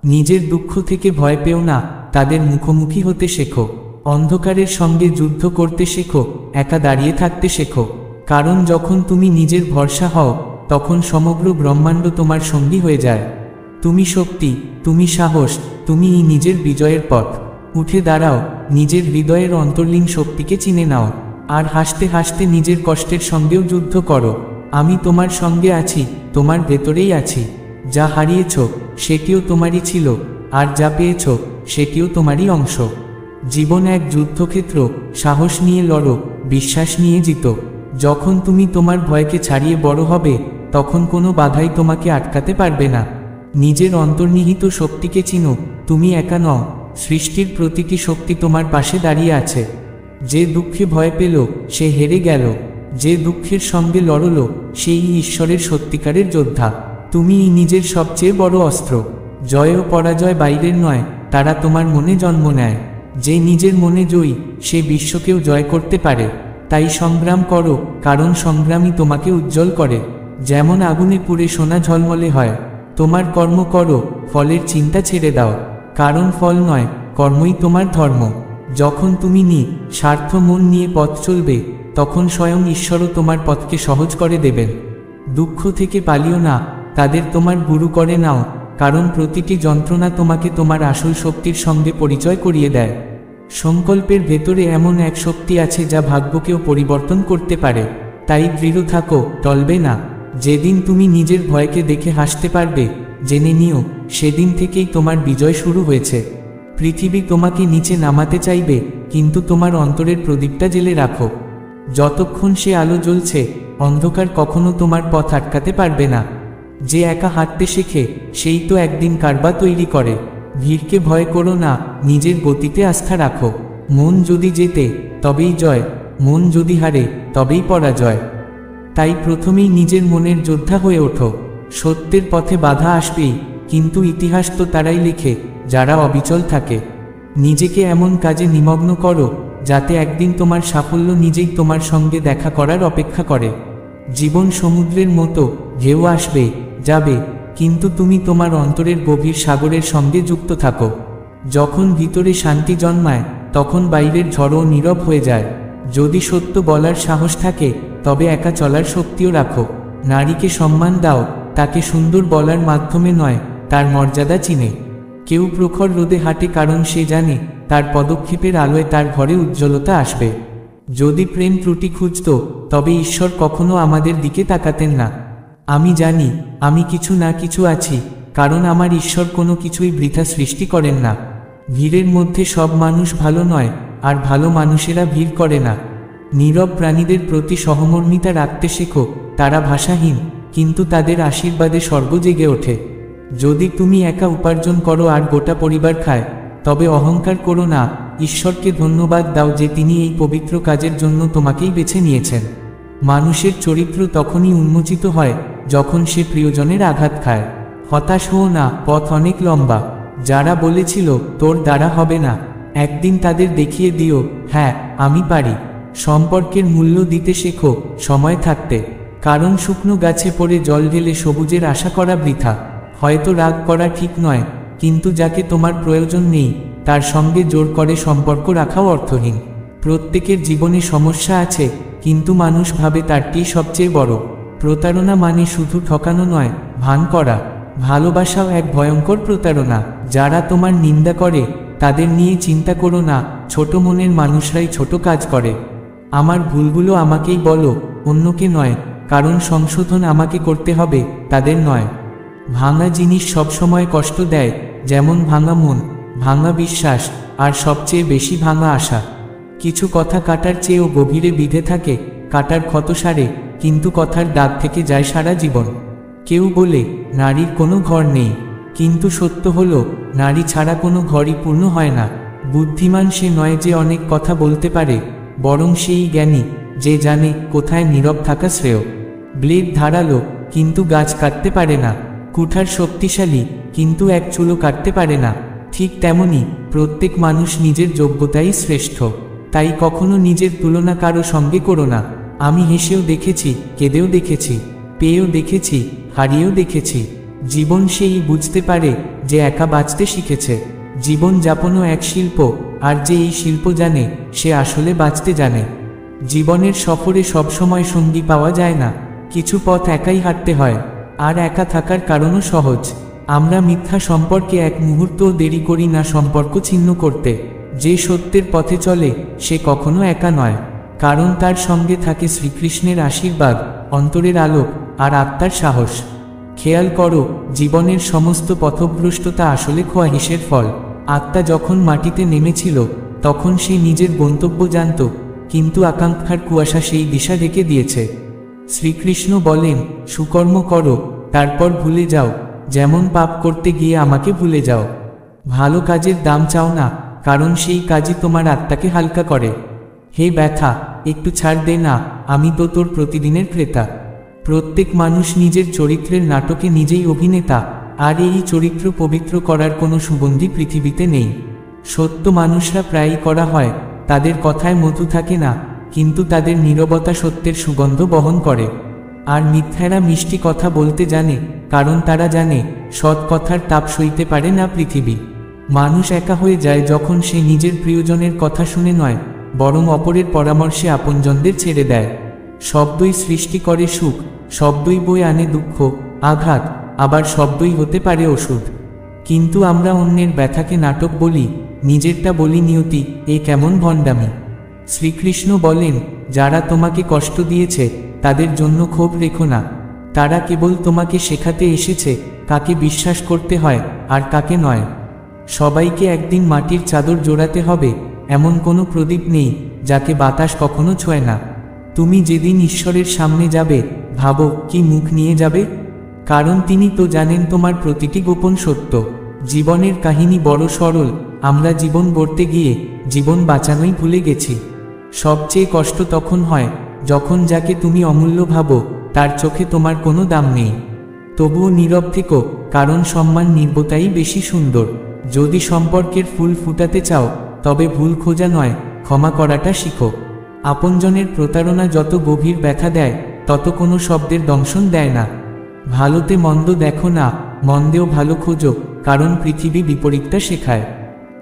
নিজের দুঃখ থেকে ভয় পেও না, তাদের মুখোমুখি হতে শেখো। অন্ধকারের সঙ্গে যুদ্ধ করতে শেখো, একা দাঁড়িয়ে থাকতে শেখো। কারণ যখন তুমি নিজের ভরসা হও, তখন সমগ্র ব্রহ্মাণ্ড তোমার সঙ্গী হয়ে যায়। তুমি শক্তি, তুমি সাহস, তুমি নিজের বিজয়ের পথ। উঠে দাঁড়াও, নিজের হৃদয়ের অন্তর্লীন শক্তিকে চিনে নাও, আর হাসতে হাসতে নিজের কষ্টের সঙ্গেও যুদ্ধ করো। আমি তোমার সঙ্গে আছি, তোমার ভেতরেই আছি। যা হারিয়েছ সেটিও তোমারই ছিল, আর যা পেয়েছ সেটিও তোমারই অংশ। জীবন এক যুদ্ধক্ষেত্র, সাহস নিয়ে লড়ো, বিশ্বাস নিয়ে জিতো। যখন তুমি তোমার ভয়কে ছাড়িয়ে বড় হবে, তখন কোনো বাধাই তোমাকে আটকাতে পারবে না। নিজের অন্তর্নিহিত শক্তিকে চিনো, তুমি একা নও, সৃষ্টির প্রতিটি শক্তি তোমার পাশে দাঁড়িয়ে আছে। যে দুঃখে ভয় পেল সে হেরে গেল, যে দুঃখের সঙ্গে লড়ল সেই ঈশ্বরের সত্যিকারের যোদ্ধা। তুমি নিজের সবচেয়ে বড় অস্ত্র। জয় ও পরাজয় বাইরের নয়, তারা তোমার মনে জন্ম নেয়। যে নিজের মনে জয়ী, সে বিশ্বকেও জয় করতে পারে। তাই সংগ্রাম করো, কারণ সংগ্রামই তোমাকে উজ্জ্বল করে। যেমন আগুনে পুড়ে সোনা ঝলমলে হয়। তোমার কর্ম করো, ফলের চিন্তা ছেড়ে দাও, কারণ ফল নয়, কর্মই তোমার ধর্ম। যখন তুমি স্বার্থ মন নিয়ে পথ চলবে, তখন স্বয়ং ঈশ্বরও তোমার পথকে সহজ করে দেবেন। দুঃখ থেকে পালিও না, তাদের তোমার গুরু করে নাও, কারণ প্রতিটি যন্ত্রণা তোমাকে তোমার আসল শক্তির সঙ্গে পরিচয় করিয়ে দেয়। সংকল্পের ভেতরে এমন এক শক্তি আছে যা ভাগ্যকেও পরিবর্তন করতে পারে। তাই দৃঢ় থাকো, টলবে না। যেদিন তুমি নিজের ভয়কে দেখে হাসতে পারবে, জেনে নিও সেদিন থেকেই তোমার বিজয় শুরু হয়েছে। পৃথিবী তোমাকে নিচে নামাতে চাইবে, কিন্তু তোমার অন্তরের প্রদীপটা জ্বেলে রাখো। যতক্ষণ সে আলো জ্বলছে, অন্ধকার কখনো তোমার পথ আটকাতে পারবে না। যে একা হাঁটতে শেখে, সেই তো একদিন কারবা তৈরি করে। ভিড়কে ভয় করো না, নিজের গতিতে আস্থা রাখো। মন যদি জেতে, তবেই জয়, মন যদি হারে, তবেই পরাজয়। তাই প্রথমেই নিজের মনের যোদ্ধা হয়ে ওঠো। সত্যের পথে বাধা আসবেই, কিন্তু ইতিহাস তো তারাই লেখে যারা অবিচল থাকে। নিজেকে এমন কাজে নিমগ্ন করো, যাতে একদিন তোমার সাফল্য নিজেই তোমার সঙ্গে দেখা করার অপেক্ষা করে। জীবন সমুদ্রের মতো, ঢেউ আসবে যাবে, কিন্তু তুমি তোমার অন্তরের গভীর সাগরের সঙ্গে যুক্ত থাকো। যখন ভিতরে শান্তি জন্মায়, তখন বাইরের ঝড়ও নীরব হয়ে যায়। যদি সত্য বলার সাহস থাকে, তবে একা চলার শক্তিও রাখো। নারীকে সম্মান দাও, তাকে সুন্দর বলার মাধ্যমে নয়, তার মর্যাদা চিনে। কেউ প্রখর রোদে হাঁটে কারণ সে জানে তার পদক্ষেপের আলোয় তার ঘরে উজ্জ্বলতা আসবে। যদি প্রেম ত্রুটি খুঁজত, তবে ঈশ্বর কখনো আমাদের দিকে তাকাতেন না। আমি জানি আমি কিছু না কিছু আছি, কারণ আমার ঈশ্বর কোনো কিছুই বৃথা সৃষ্টি করেন না। ভিড়ের মধ্যে সব মানুষ ভালো নয়, আর ভালো মানুষেরা ভিড় করে না। নীরব প্রাণীদের প্রতি সহমর্মিতা রাখতে শেখো, তারা ভাষাহীন, কিন্তু তাদের আশীর্বাদে স্বর্গ জেগে ওঠে। যদি তুমি একা উপার্জন করো আর গোটা পরিবার খায়, তবে অহংকার করো না, ঈশ্বরকে ধন্যবাদ দাও যে তিনি এই পবিত্র কাজের জন্য তোমাকেই বেছে নিয়েছেন। মানুষের চরিত্র তখনই উন্মোচিত হয় যখন সে প্রিয়জনের আঘাত খায়। হতাশ হও না, পথ অনেক লম্বা। যারা বলেছিল তোর দ্বারা হবে না, একদিন তাদের দেখিয়ে দিও হ্যাঁ আমি পারি। সম্পর্কের মূল্য দিতে শেখো সময় থাকতে, কারণ শুকনো গাছে পড়ে জল ঢেলে সবুজের আশা করা বৃথা। হয়তো রাগ করা ঠিক নয়, কিন্তু যাকে তোমার প্রয়োজন নেই তার সঙ্গে জোর করে সম্পর্ক রাখাও অর্থহীন। প্রত্যেকের জীবনে সমস্যা আছে, কিন্তু মানুষ ভাবে তারটি সবচেয়ে বড়। প্রতারণা মানে শুধু ঠকানো নয়, ভান করা। ভালোবাসাও এক ভয়ঙ্কর প্রতারণা। যারা তোমার নিন্দা করে তাদের নিয়ে চিন্তা করো না, ছোট মনের মানুষরাই ছোট কাজ করে। আমার ভুলগুলো আমাকেই বলো, অন্যকে নয়, কারণ সংশোধন আমাকে করতে হবে, তাদের নয়। ভাঙা জিনিস সবসময় কষ্ট দেয়, যেমন ভাঙা মন, ভাঙা বিশ্বাস, আর সবচেয়ে বেশি ভাঙা আশা। কিছু কথা কাটার চেয়েও গভীরে বিঁধে থাকে, কাটার ক্ষত সারে, কিন্তু কথার দাগ থেকে যায় সারা জীবন। কেউ বলে নারীর কোনো ঘর নেই, কিন্তু সত্য হলো নারী ছাড়া কোনো ঘরই পূর্ণ হয় না। বুদ্ধিমান সে নয় যে অনেক কথা বলতে পারে, বরং সেই জ্ঞানী যে জানে কোথায় নীরব থাকা শ্রেয়। ব্লেড ধারালো, কিন্তু গাছ কাটতে পারে না। কুঠার শক্তিশালী, কিন্তু এক চুলও কাটতে পারে না। ঠিক তেমনি প্রত্যেক মানুষ নিজের যোগ্যতাই শ্রেষ্ঠ। তাই কখনো নিজের তুলনা কারো সঙ্গে করো না। আমি হেসেও দেখেছি, কেঁদেও দেখেছি, পেয়েও দেখেছি, হারিয়েও দেখেছি। জীবন সেই বুঝতে পারে যে একা বাঁচতে শিখেছে। জীবন যাপনও এক শিল্প, আর যে এই শিল্প জানে সে আসলে বাঁচতে জানে। জীবনের সফরে সবসময় সঙ্গী পাওয়া যায় না, কিছু পথ একাই হাঁটতে হয়, আর একা থাকার কারণও সহজ। আমরা মিথ্যা সম্পর্কে এক মুহূর্তও দেরি করি না সম্পর্ক ছিন্ন করতে। যে সত্যের পথে চলে সে কখনো একা নয়, কারণ তার সঙ্গে থাকে শ্রীকৃষ্ণের আশীর্বাদ, অন্তরের আলোক আর আত্মার সাহস। খেয়াল করো, জীবনের সমস্ত পথভ্রষ্টতা আসলে খোয়াহিশের ফল। আত্মা যখন মাটিতে নেমেছিল তখন সে নিজের গন্তব্য জানত, কিন্তু আকাঙ্ক্ষার কুয়াশা সেই দিশা ঢেকে দিয়েছে। শ্রীকৃষ্ণ বলেন, সুকর্ম করো, তারপর ভুলে যাও, যেমন পাপ করতে গিয়ে আমাকে ভুলে যাও। ভালো কাজের দাম চাও না, কারণ সেই কাজই তোমার আত্মাকে হালকা করে। হে ব্যথা, একটু ছাড় দে না, আমি তো তোর প্রতিদিনের ক্রেতা। প্রত্যেক মানুষ নিজের চরিত্রের নাটকে নিজেই অভিনেতা, আর এই চরিত্র পবিত্র করার কোনো সুগন্ধি পৃথিবীতে নেই। সত্য মানুষরা প্রায়ই করা হয়, তাদের কথায় মধু থাকে না, কিন্তু তাদের নীরবতা সত্যের সুগন্ধ বহন করে। আর মিথ্যারা মিষ্টি কথা বলতে জানে, কারণ তারা জানে সৎ কথার তাপ সইতে পারে না পৃথিবী। মানুষ একা হয়ে যায় যখন সে নিজের প্রিয়জনের কথা শুনে নয়, বরং অপরের পরামর্শে আপনজনদের ছেড়ে দেয়। শব্দই সৃষ্টি করে সুখ, শব্দই বয়ে আনে দুঃখ, আঘাত, আবার শব্দই হতে পারে ওষুধ। কিন্তু আমরা অন্যের ব্যথাকে নাটক বলি, নিজেরটা বলি নিয়তি। এ কেমন ভণ্ডামি! শ্রীকৃষ্ণ বলেন, যারা তোমাকে কষ্ট দিয়েছে তাদের জন্য ক্ষোভ রেখো না। তারা কেবল তোমাকে শেখাতে এসেছে কাকে বিশ্বাস করতে হয় আর কাকে নয়। সবাইকে একদিন মাটির চাদর জোড়াতে হবে, এমন কোনো প্রদীপ নেই যাকে বাতাস কখনো ছোঁয় না। তুমি যেদিন ঈশ্বরের সামনে যাবে, ভাবো কি মুখ নিয়ে যাবে, কারণ তিনি তো জানেন তোমার প্রতিটি গোপন সত্য। জীবনের কাহিনী বড় সরল, আমরা জীবন গড়তে গিয়ে জীবন বাঁচানোই ভুলে গেছি। সবচেয়ে কষ্ট তখন হয় যখন যাকে তুমি অমূল্য ভাবো তার চোখে তোমার কোনো দাম নেই। তবুও নীরব থেকো, কারণ সম্মান নির্বতাই বেশি সুন্দর। যদি সম্পর্কের ফুল ফুটাতে চাও, তবে ভুল খোঁজা নয়, ক্ষমা করাটা শিখো। আপনজনের প্রতারণা যত গভীর ব্যথা দেয়, তত কোনো শব্দের দংশন দেয় না। ভালোতে মন্দ দেখো না, মন্দেও ভালো খোঁজো, কারণ পৃথিবী বিপরীতটা শেখায়।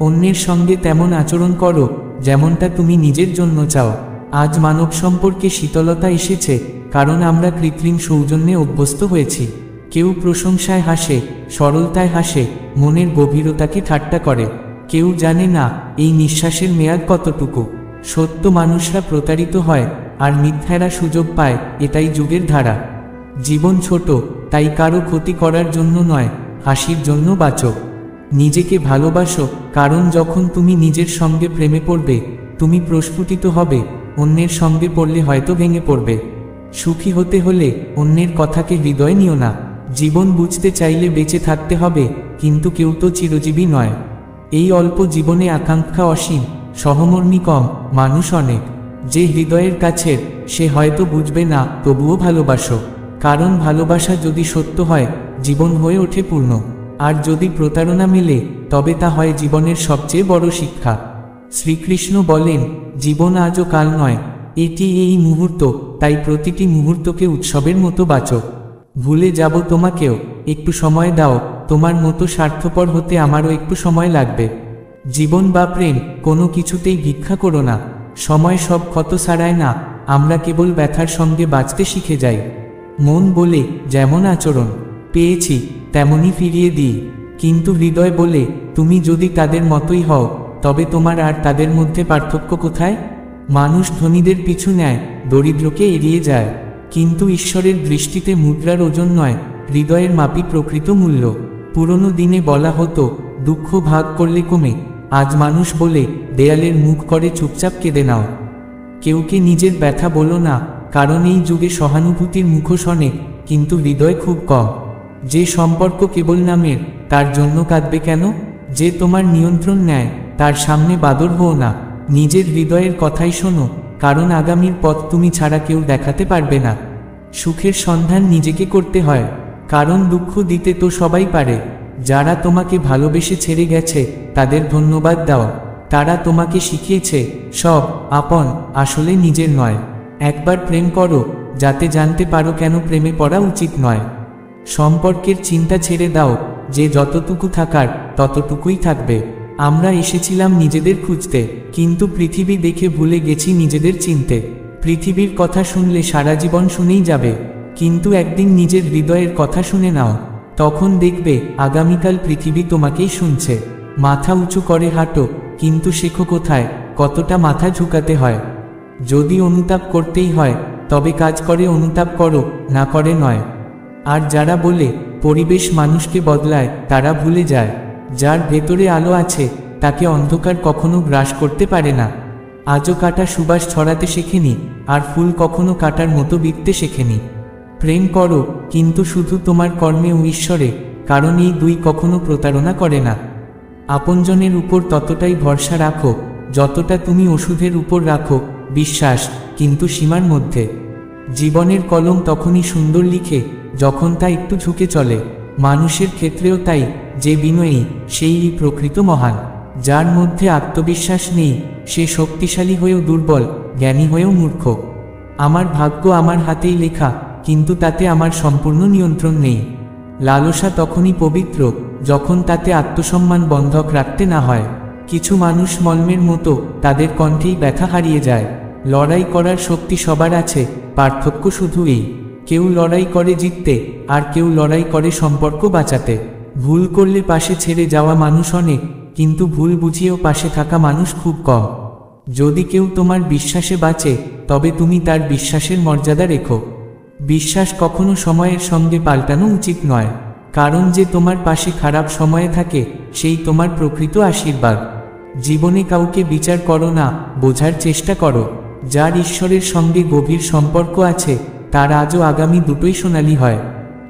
অন্যের সঙ্গে তেমন আচরণ করো যেমনটা তুমি নিজের জন্য চাও। আজ মানব সম্পর্কে শীতলতা এসেছে, কারণ আমরা কৃত্রিম সৌজন্যে অভ্যস্ত হয়েছি। কেউ প্রশংসায় হাসে, সরলতায় হাসে, মনের গভীরতাকে ঠাট্টা করে। কেউ জানে না এই নিঃশ্বাসের মেয়াদ কতটুকু। সত্য মানুষরা প্রতারিত হয়, আর মিথ্যারা সুযোগ পায়, এটাই যুগের ধারা। জীবন ছোট, তাই কারো ক্ষতি করার জন্য নয়, হাসির জন্য বাঁচো। নিজেকে ভালোবাসো, কারণ যখন তুমি নিজের সঙ্গে প্রেমে পড়বে তুমি প্রস্ফুটিত হবে, অন্যের সঙ্গে পড়লে হয়তো ভেঙে পড়বে। সুখী হতে হলে অন্যের কথাকে হৃদয়ে নিও না। জীবন বুঝতে চাইলে বেঁচে থাকতে হবে, কিন্তু কেউ তো চিরজীবী নয়। এই অল্প জীবনে আকাঙ্ক্ষা অসীম, সহমর্মী কম, মানুষ অনেক। যে হৃদয়ের কাছের সে হয়তো বুঝবে না, তবুও ভালোবাসো। কারণ ভালোবাসা যদি সত্য হয়, জীবন হয়ে ওঠে পূর্ণ। আর যদি প্রতারণা মেলে, তবে তা হয় জীবনের সবচেয়ে বড় শিক্ষা। শ্রীকৃষ্ণ বলেন, জীবন আজও কাল নয়, এটি এই মুহূর্ত, তাই প্রতিটি মুহূর্তকে উৎসবের মতো বাঁচো। ভুলে যাব তোমাকেও, একটু সময় দাও, তোমার মতো স্বার্থপর হতে আমারও একটু সময় লাগবে। জীবন বা প্রেম কোনো কিছুতেই ভিক্ষা করো না। সময় সব ক্ষত সারায় না, আমরা কেবল ব্যথার সঙ্গে বাঁচতে শিখে যাই। মন বলে, যেমন আচরণ পেয়েছি তেমনই ফিরিয়ে দিই, কিন্তু হৃদয় বলে, তুমি যদি তাদের মতোই হও, তবে তোমার আর তাদের মধ্যে পার্থক্য কোথায়? মানুষ ধনীদের পিছু নেয়, দরিদ্রকে এড়িয়ে যায়, কিন্তু ঈশ্বরের দৃষ্টিতে মুদ্রার ওজন নয়, হৃদয়ের মাপই প্রকৃত মূল্য। পুরনো দিনে বলা হতো, দুঃখ ভাগ করলে কমে। আজ মানুষ বলে, দেয়ালের মুখ করে চুপচাপ কেঁদে নাও। কেউকে নিজের ব্যথা বলো না, কারণ এই যুগে সহানুভূতির মুখোশ অনেক, কিন্তু হৃদয় খুব কম। যে সম্পর্ক কেবল নামের, তার জন্য কাঁদবে কেন? যে তোমার নিয়ন্ত্রণ নেয়, তার সামনে বাদর হও না। নিজের হৃদয়ের কথাই শোনো, কারণ আগামীর পথ তুমি ছাড়া কেউ দেখাতে পারবে না। সুখের সন্ধান নিজেকে করতে হয়, কারণ দুঃখ দিতে তো সবাই পারে। যারা তোমাকে ভালোবেসে ছেড়ে গেছে, তাদের ধন্যবাদ দাও, তারা তোমাকে শিখিয়েছে সব আপন আসলে নিজের নয়। একবার প্রেম করো, যাতে জানতে পারো কেন প্রেমে পড়া উচিত নয়। সম্পর্কের চিন্তা ছেড়ে দাও, যে যতটুকু থাকার ততটুকুই থাকবে। আমরা এসেছিলাম নিজেদের খুঁজতে, কিন্তু পৃথিবী দেখে ভুলে গেছি নিজেদের চিনতে। পৃথিবীর কথা শুনলে সারা জীবন শুনেই যাবে, কিন্তু একদিন নিজের হৃদয়ের কথা শুনে নাও, তখন দেখবে আগামীকাল পৃথিবী তোমাকেই শুনছে। মাথা উঁচু করে হাঁটো, কিন্তু শেখো কোথায় কতটা মাথা ঝুঁকাতে হয়। যদি অনুতাপ করতেই হয় তবে কাজ করে অনুতাপ করো, না করে নয়। আর যারা বলে পরিবেশ মানুষকে বদলায়, তারা ভুলে যায় যার ভেতরে আলো আছে তাকে অন্ধকার কখনো গ্রাস করতে পারে না। আজও কাটা সুবাস ছড়াতে শেখেনি, আর ফুল কখনো কাটার মতো বিকতে শেখেনি। প্রেম করো, কিন্তু শুধু তোমার কর্মে ও ঈশ্বরে, কারণ এই দুই কখনো প্রতারণা করে না। আপনজনের উপর ততটাই ভরসা রাখো যতটা তুমি ওষুধের উপর রাখো বিশ্বাস, কিন্তু সীমার মধ্যে। জীবনের কলম তখনই সুন্দর লিখে যখন তা একটু ঝুঁকে চলে। মানুষের ক্ষেত্রেও তাই, যে বিনয়ী সেই প্রকৃত মহান। যার মধ্যে আত্মবিশ্বাস নেই সে শক্তিশালী হয়েও দুর্বল, জ্ঞানী হয়েও মূর্খ। আমার ভাগ্য আমার হাতেই লেখা, কিন্তু তাতে আমার সম্পূর্ণ নিয়ন্ত্রণ নেই। লালসা তখনই পবিত্র যখন তাতে আত্মসম্মান বন্ধক রাখতে না হয়। কিছু মানুষ মলমের মতো, তাদের কণ্ঠেই ব্যথা হারিয়ে যায়। লড়াই করার শক্তি সবার আছে, পার্থক্য শুধু এই, কেউ লড়াই করে জিততে, আর কেউ লড়াই করে সম্পর্ক বাঁচাতে। ভুল করলে পাশে ছেড়ে যাওয়া মানুষ অনেক, কিন্তু ভুল বুঝিয়েও পাশে থাকা মানুষ খুব কম। যদি কেউ তোমার বিশ্বাসে বাঁচে, তবে তুমি তার বিশ্বাসের মর্যাদা রেখো। বিশ্বাস কখনো সময়ের সঙ্গে পাল্টানো উচিত নয়, কারণ যে তোমার পাশে খারাপ সময়ে থাকে সেই তোমার প্রকৃত আশীর্বাদ। জীবনে কাউকে বিচার করো না, বোঝার চেষ্টা করো। যার ঈশ্বরের সঙ্গে গভীর সম্পর্ক আছে তার আজও আগামী দুটোই সোনালি হয়।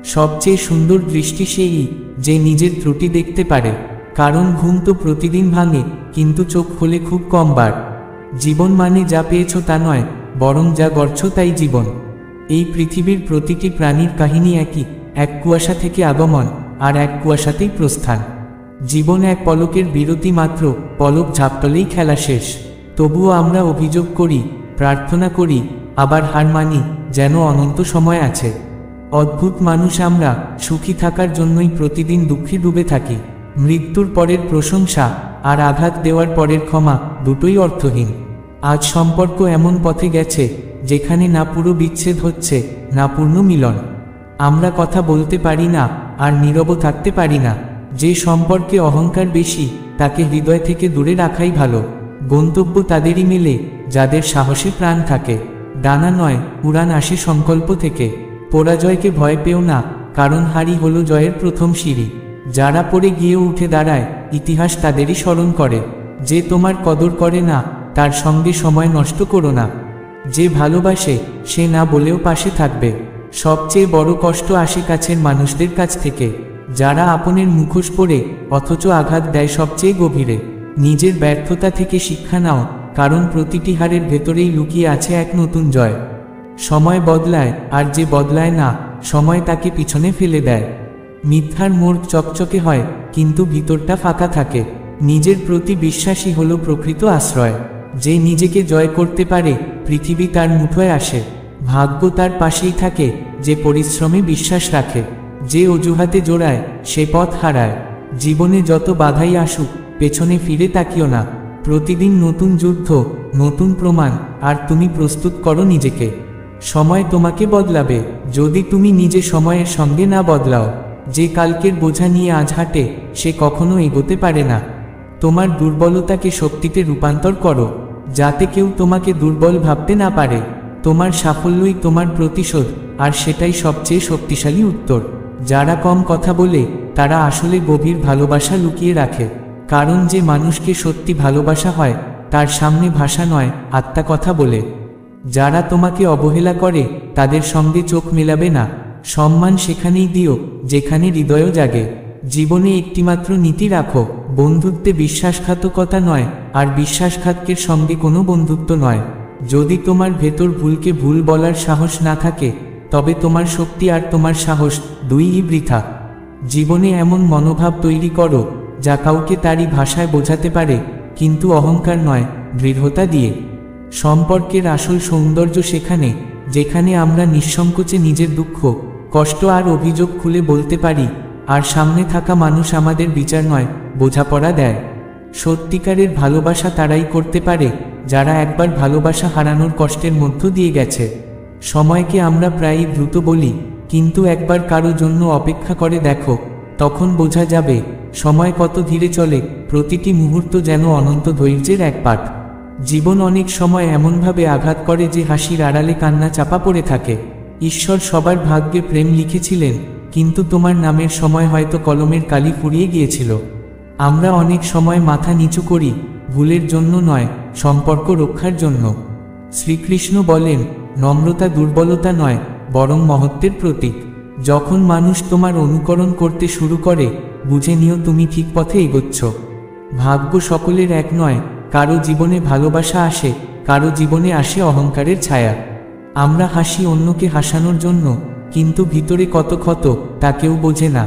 সবচেয়ে সুন্দর দৃষ্টি সেই যে নিজের ত্রুটি দেখতে পারে, কারণ ঘুম তো প্রতিদিন ভাঙে, কিন্তু চোখ খোলে খুব কম বার। জীবন মানে যা পেয়েছ তা নয়, বরং যা গড়ছ তাই জীবন। এই পৃথিবীর প্রতিটি প্রাণীর কাহিনী একই, এক কুয়াশা থেকে আগমন, আর এক কুয়াশাতেই প্রস্থান। জীবন এক পলকের বিরতি মাত্র, পলক ঝাপটলেই খেলা শেষ। তবুও আমরা অভিযোগ করি, প্রার্থনা করি, আবার হার মানি, যেন অনন্ত সময় আছে। অদ্ভুত মানুষ আমরা, সুখী থাকার জন্যই প্রতিদিন দুঃখে ডুবে থাকি। মৃত্যুর পরের প্রশংসা আর আঘাত দেওয়ার পরের ক্ষমা, দুটোই অর্থহীন। আজ সম্পর্ক এমন পথে গেছে যেখানে না পুরো বিচ্ছেদ হচ্ছে, না পূর্ণ মিলন। আমরা কথা বলতে পারি না, আর নীরব থাকতে পারি না। যে সম্পর্কে অহংকার বেশি তাকে হৃদয় থেকে দূরে রাখাই ভালো। গন্তব্য তাদেরই মেলে যাদের সাহসে প্রাণ থাকে। ডানা নয়, উড়ান আসে সংকল্প থেকে। পরাজয়কে ভয় পেও না, কারণ হারই হলো জয়ের প্রথম সিঁড়ি। যারা পড়ে গিয়েও উঠে দাঁড়ায়, ইতিহাস তাদেরই স্মরণ করে। যে তোমার কদর করে না তার সঙ্গে সময় নষ্ট করো না। যে ভালোবাসে সে না বলেও পাশে থাকবে। সবচেয়ে বড় কষ্ট আসে কাছের মানুষদের কাছ থেকে, যারা আপনের মুখোশ পরে অথচ আঘাত দেয় সবচেয়ে গভীরে। নিজের ব্যর্থতা থেকে শিক্ষা নাও, কারণ প্রতিটি হারের ভেতরেই লুকিয়ে আছে এক নতুন জয়। সময় বদলায়, আর যে বদলায় না সময় তাকে পিছনে ফেলে দেয়। মিথ্যার মোড় চকচকে হয়, কিন্তু ভিতরটা ফাঁকা থাকে। নিজের প্রতি বিশ্বাসী হলো প্রকৃত আশ্রয়। যে নিজেকে জয় করতে পারে, পৃথিবী তার মুঠোয় আসে। ভাগ্য তার পাশেই থাকে যে পরিশ্রমে বিশ্বাস রাখে। যে অজুহাতে জোড়ায় সে পথ হারায়। জীবনে যত বাধাই আসুক, পেছনে ফিরে তাকিও না। প্রতিদিন নতুন যুদ্ধ, নতুন প্রমাণ, আর তুমি প্রস্তুত করো নিজেকে। সময় তোমাকে বদলাবে, যদি তুমি নিজে সময়ের সঙ্গে না বদলাও। যে কালকের বোঝা নিয়ে আজ হাঁটে সে কখনো এগোতে পারে না। তোমার দুর্বলতাকে শক্তিতে রূপান্তর করো, যাতে কেউ তোমাকে দুর্বল ভাবতে না পারে। তোমার সাফল্যই তোমার প্রতিশোধ, আর সেটাই সবচেয়ে শক্তিশালী উত্তর। যারা কম কথা বলে তারা আসলে গভীর ভালোবাসা লুকিয়ে রাখে, কারণ যে মানুষকে সত্যি ভালোবাসা হয় তার সামনে ভাষা নয়, আত্মা কথা বলে। যারা তোমাকে অবহেলা করে তাদের সঙ্গে চোখ মেলাবে না। সম্মান সেখানেই দিও যেখানে হৃদয়ও জাগে। জীবনে একটিমাত্র নীতি রাখো, বন্ধুত্বে বিশ্বাসঘাতকতা নয়, আর বিশ্বাসঘাতকের সঙ্গে কোনো বন্ধুত্ব নয়। যদি তোমার ভেতর ভুলকে ভুল বলার সাহস না থাকে, তবে তোমার শক্তি আর তোমার সাহস দুইই বৃথা। জীবনে এমন মনোভাব তৈরি করো যা কাউকে তারই ভাষায় বোঝাতে পারে, কিন্তু অহংকার নয়, দৃঢ়তা দিয়ে। সম্পর্কের আসল সৌন্দর্য সেখানে, যেখানে আমরা নিঃসংকোচে নিজের দুঃখ, কষ্ট আর অভিযোগ খুলে বলতে পারি, আর সামনে থাকা মানুষ আমাদের বিচার নয়, বোঝাপড়া দেয়। সত্যিকারের ভালোবাসা তারাই করতে পারে যারা একবার ভালোবাসা হারানোর কষ্টের মধ্য দিয়ে গেছে। সময়কে আমরা প্রায়ই দ্রুত বলি, কিন্তু একবার কারো জন্য অপেক্ষা করে দেখো, তখন বোঝা যাবে সময় কত ধীরে চলে, প্রতিটি মুহূর্ত যেন অনন্ত ধৈর্যের এক পাঠ। জীবন অনেক সময় এমনভাবে আঘাত করে যে হাসির আড়ালে কান্না চাপা পড়ে থাকে। ঈশ্বর সবার ভাগ্যে প্রেম লিখেছিলেন, কিন্তু তোমার নামের সময় হয়তো কলমের কালি ফুরিয়ে গিয়েছিল। আমরা অনেক সময় মাথা নিচু করি, ভুলের জন্য নয়, সম্পর্ক রক্ষার জন্য। শ্রীকৃষ্ণ বলেন, নম্রতা দুর্বলতা নয়, বরং মহত্বের প্রতীক। যখন মানুষ তোমার অনুকরণ করতে শুরু করে, বুঝে নিও তুমি ঠিক পথে এগোচ্ছ। ভাগ্য সকলের এক নয়, কারো জীবনে ভালোবাসা আসে, কারো জীবনে আসে অহংকারের ছায়া। আমরা হাসি অন্যকে হাসানোর জন্য, কিন্তু ভিতরে কত ক্ষত তা কেউ বোঝে না।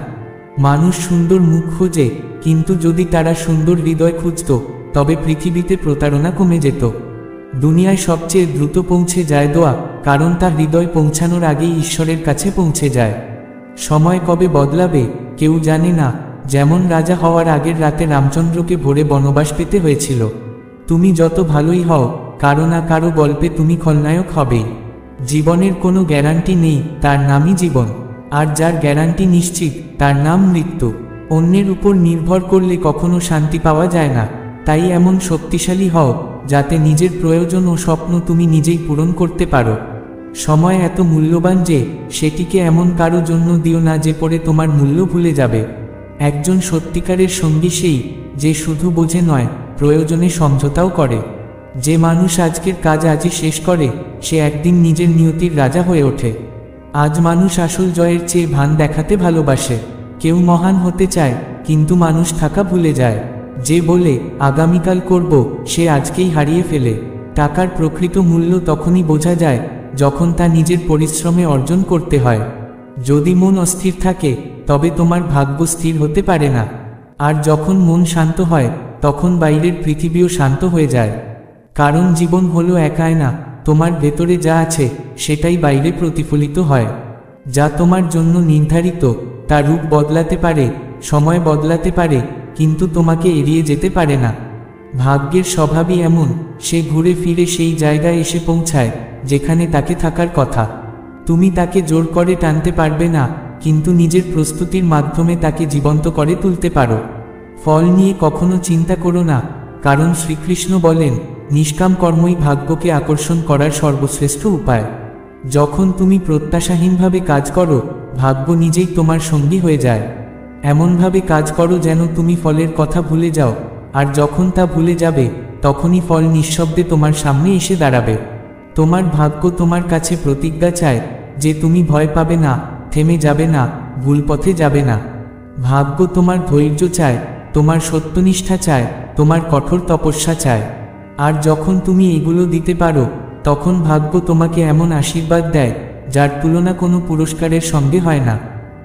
মানুষ সুন্দর মুখ খোঁজে, কিন্তু যদি তারা সুন্দর হৃদয় খুঁজত, তবে পৃথিবীতে প্রতারণা কমে যেত। দুনিয়ায় সবচেয়ে দ্রুত পৌঁছে যায় দোয়া, কারণ তার হৃদয় পৌঁছানোর আগেই ঈশ্বরের কাছে পৌঁছে যায়। সময় কবে বদলাবে কেউ জানে না, যেমন রাজা হওয়ার আগের রাতে রামচন্দ্রকে ভোরে বনবাস পেতে হয়েছিল। তুমি যত ভালোই হও, কারো না কারো গল্পে তুমি খলনায়ক হবেই। জীবনের কোনো গ্যারান্টি নেই, তার নামই জীবন। আর যার গ্যারান্টি নিশ্চিত, তার নাম মৃত্যু। অন্যের উপর নির্ভর করলে কখনো শান্তি পাওয়া যায় না। তাই এমন শক্তিশালী হও, যাতে নিজের প্রয়োজন ও স্বপ্ন তুমি নিজেই পূরণ করতে পারো। সময় এত মূল্যবান যে সেটিকে এমন কারো জন্য দিও না যে পরে তোমার মূল্য ভুলে যাবে। একজন সত্যিকারের সঙ্গী সেই, যে শুধু বোঝে নয়, প্রয়োজনে সমঝোতাও করে। যে মানুষ আজকের কাজ আজই শেষ করে, সে একদিন নিজের নিয়তির রাজা হয়ে ওঠে। আজ মানুষ আসল জয়ের চেয়ে ভান দেখাতে ভালোবাসে। কেউ মহান হতে চায়, কিন্তু মানুষ থাকা ভুলে যায়। যে বলে আগামীকাল করব, সে আজকেই হারিয়ে ফেলে। টাকার প্রকৃত মূল্য তখনই বোঝা যায়, যখন তা নিজের পরিশ্রমে অর্জন করতে হয়। যদি মন অস্থির থাকে, তবে তোমার ভাগ্য স্থির হতে পারে না। আর যখন মন শান্ত হয়, তখন বাইরের পৃথিবীও শান্ত হয়ে যায়। কারণ জীবন হলো এক আয়না, তোমার ভেতরে যা আছে সেটাই বাইরে প্রতিফলিত হয়। যা তোমার জন্য নির্ধারিত, তার রূপ বদলাতে পারে, সময় বদলাতে পারে, কিন্তু তোমাকে এড়িয়ে যেতে পারে না। ভাগ্যের স্বভাবই এমন, সে ঘুরে ফিরে সেই জায়গায় এসে পৌঁছায় যেখানে তাকে থাকার কথা। তুমি তাকে জোর করে টানতে পারবে না, কিন্তু নিজের প্রস্তুতির মাধ্যমে তাকে জীবন্ত করে তুলতে পারো। ফল নিয়ে কখনো চিন্তা করো না, কারণ শ্রীকৃষ্ণ বলেন, নিষ্কাম কর্মই ভাগ্যকে আকর্ষণ করার সর্বশ্রেষ্ঠ উপায়। যখন তুমি প্রত্যাশাহীনভাবে কাজ করো, ভাগ্য নিজেই তোমার সঙ্গী হয়ে যায়। এমনভাবে কাজ করো যেন তুমি ফলের কথা ভুলে যাও, আর যখন তা ভুলে যাবে, তখনই ফল নিঃশব্দে তোমার সামনে এসে দাঁড়াবে। তোমার ভাগ্য তোমার কাছে প্রতিজ্ঞা চায় যে তুমি ভয় পাবে না, থেমে যাবে না, ভুল পথে যাবে না। ভাগ্য তোমার ধৈর্য চায়, তোমার সত্যনিষ্ঠা চায়, তোমার কঠোর তপস্যা চায়। আর যখন তুমি এগুলো দিতে পারো, তখন ভাগ্য তোমাকে এমন আশীর্বাদ দেয় যার তুলনা কোনো পুরস্কারের সঙ্গে হয় না।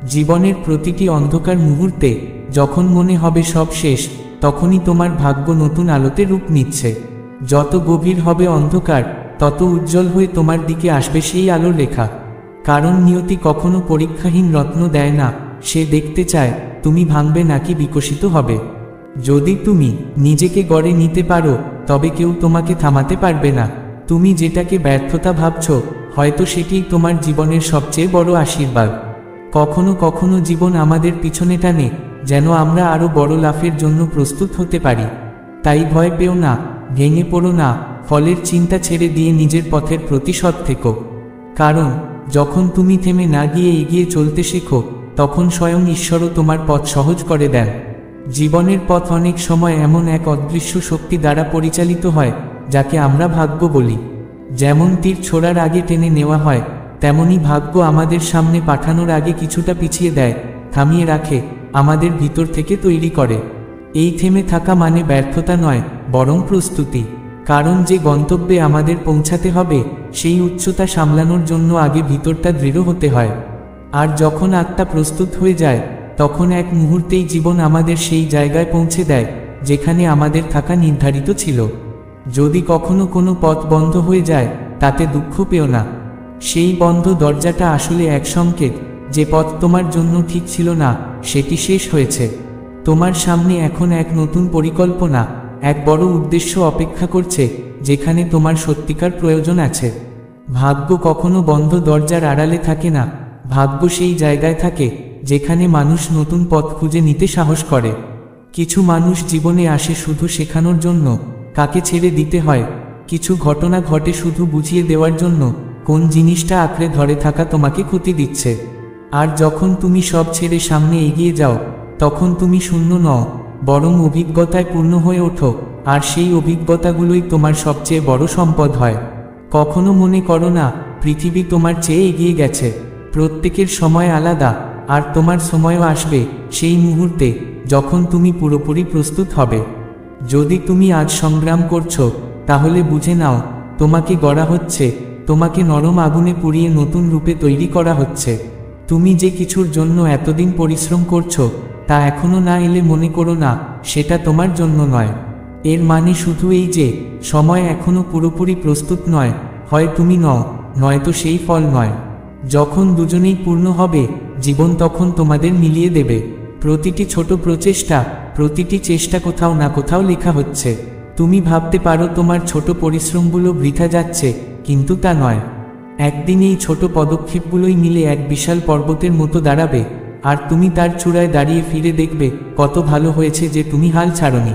জীবনের প্রতিটি অন্ধকার মুহূর্তে যখন মনে হবে সব শেষ, তখনই তোমার ভাগ্য নতুন আলোতে রূপ নিচ্ছে। যত গভীর হবে অন্ধকার, তত উজ্জ্বল হয়ে তোমার দিকে আসবে সেই আলোর রেখা। কারণ নিয়তি কখনো পরীক্ষাহীন রত্ন দেয় না, সে দেখতে চায় তুমি ভাঙবে নাকি বিকশিত হবে। যদি তুমি নিজেকে গড়ে নিতে পারো, তবে কেউ তোমাকে থামাতে পারবে না। তুমি যেটাকে ব্যর্থতা ভাবছ, হয়তো সেটিই তোমার জীবনের সবচেয়ে বড় আশীর্বাদ। কখনো কখনো জীবন আমাদের পিছনে টানে, যেন আমরা আরও বড় লাফের জন্য প্রস্তুত হতে পারি। তাই ভয় পেও না, ভেঙে পড়ো না, ফলের চিন্তা ছেড়ে দিয়ে নিজের পথের প্রতি সৎ থেকো। কারণ যখন তুমি থেমে না গিয়ে এগিয়ে চলতে শেখো, তখন স্বয়ং ঈশ্বরও তোমার পথ সহজ করে দেন। জীবনের পথ অনেক সময় এমন এক অদৃশ্য শক্তি দ্বারা পরিচালিত হয়, যাকে আমরা ভাগ্য বলি। যেমন তীর ছোড়ার আগে টেনে নেওয়া হয়, তেমনি ভাগ্য আমাদের সামনে পাঠানোর আগে কিছুটা পিছিয়ে দেয়, থামিয়ে রাখে, আমাদের ভিতর থেকে তৈরি করে। এই থেমে থাকা মানে ব্যর্থতা নয়, বরং প্রস্তুতি। কারণ যে গন্তব্যে আমাদের পৌঁছাতে হবে, সেই উচ্চতা সামলানোর জন্য আগে ভিতরটা দৃঢ় হতে হয়। আর যখন আত্মা প্রস্তুত হয়ে যায়, তখন এক মুহূর্তেই জীবন আমাদের সেই জায়গায় পৌঁছে দেয় যেখানে আমাদের থাকা নির্ধারিত ছিল। যদি কখনো কোনো পথ বন্ধ হয়ে যায়, তাতে দুঃখ পেও না। সেই বন্ধ দরজাটা আসলে এক সংকেত যে পথ তোমার জন্য ঠিক ছিল না, সেটি শেষ হয়েছে। তোমার সামনে এখন এক নতুন পরিকল্পনা, এক বড় উদ্দেশ্য অপেক্ষা করছে, যেখানে তোমার সত্যিকার প্রয়োজন আছে। ভাগ্য কখনো বন্ধ দরজার আড়ালে থাকে না। ভাগ্য সেই জায়গায় থাকে যেখানে মানুষ নতুন পথ খুঁজে নিতে সাহস করে। কিছু মানুষ জীবনে আসে শুধু শেখানোর জন্য কাকে ছেড়ে দিতে হয়। কিছু ঘটনা ঘটে শুধু বুঝিয়ে দেওয়ার জন্য কোন জিনিসটা আঁকড়ে ধরে থাকা তোমাকে ক্ষতি দিচ্ছে। আর যখন তুমি সব ছেড়ে সামনে এগিয়ে যাও, তখন তুমি শূন্য নও, বরং অভিজ্ঞতায় পূর্ণ হয়ে ওঠো। আর সেই অভিজ্ঞতাগুলোই তোমার সবচেয়ে বড় সম্পদ হয়। কখনো মনে করো না পৃথিবী তোমার চেয়ে এগিয়ে গেছে। প্রত্যেকের সময় আলাদা, আর তোমার সময়ও আসবে সেই মুহূর্তে যখন তুমি পুরোপুরি প্রস্তুত হবে। যদি তুমি আজ সংগ্রাম করছো, তাহলে বুঝে নাও তোমাকে গড়া হচ্ছে, তোমাকে নরম আগুনে পুড়িয়ে নতুন রূপে তৈরি করা হচ্ছে। তুমি যে কিছুর জন্য এতদিন পরিশ্রম করছো, তা এখনো না এলে মনে করো না সেটা তোমার জন্য নয়। এর মানে শুধু এই যে সময় এখনো পুরোপুরি প্রস্তুত নয়। হয় তুমি নও, নয়তো সেই ফল নয়। যখন দুজনেই পূর্ণ হবে, জীবন তখন তোমাদের মিলিয়ে দেবে। প্রতিটি ছোট প্রচেষ্টা, প্রতিটি চেষ্টা কোথাও না কোথাও লেখা হচ্ছে। তুমি ভাবতে পারো তোমার ছোট পরিশ্রমগুলো বৃথা যাচ্ছে, কিন্তু তা নয়। একদিন এই ছোট পদক্ষেপগুলোই মিলে এক বিশাল পর্বতের মতো দাঁড়াবে, আর তুমি তার চূড়ায় দাঁড়িয়ে ফিরে দেখবে কত ভালো হয়েছে যে তুমি হাল ছাড়োনি।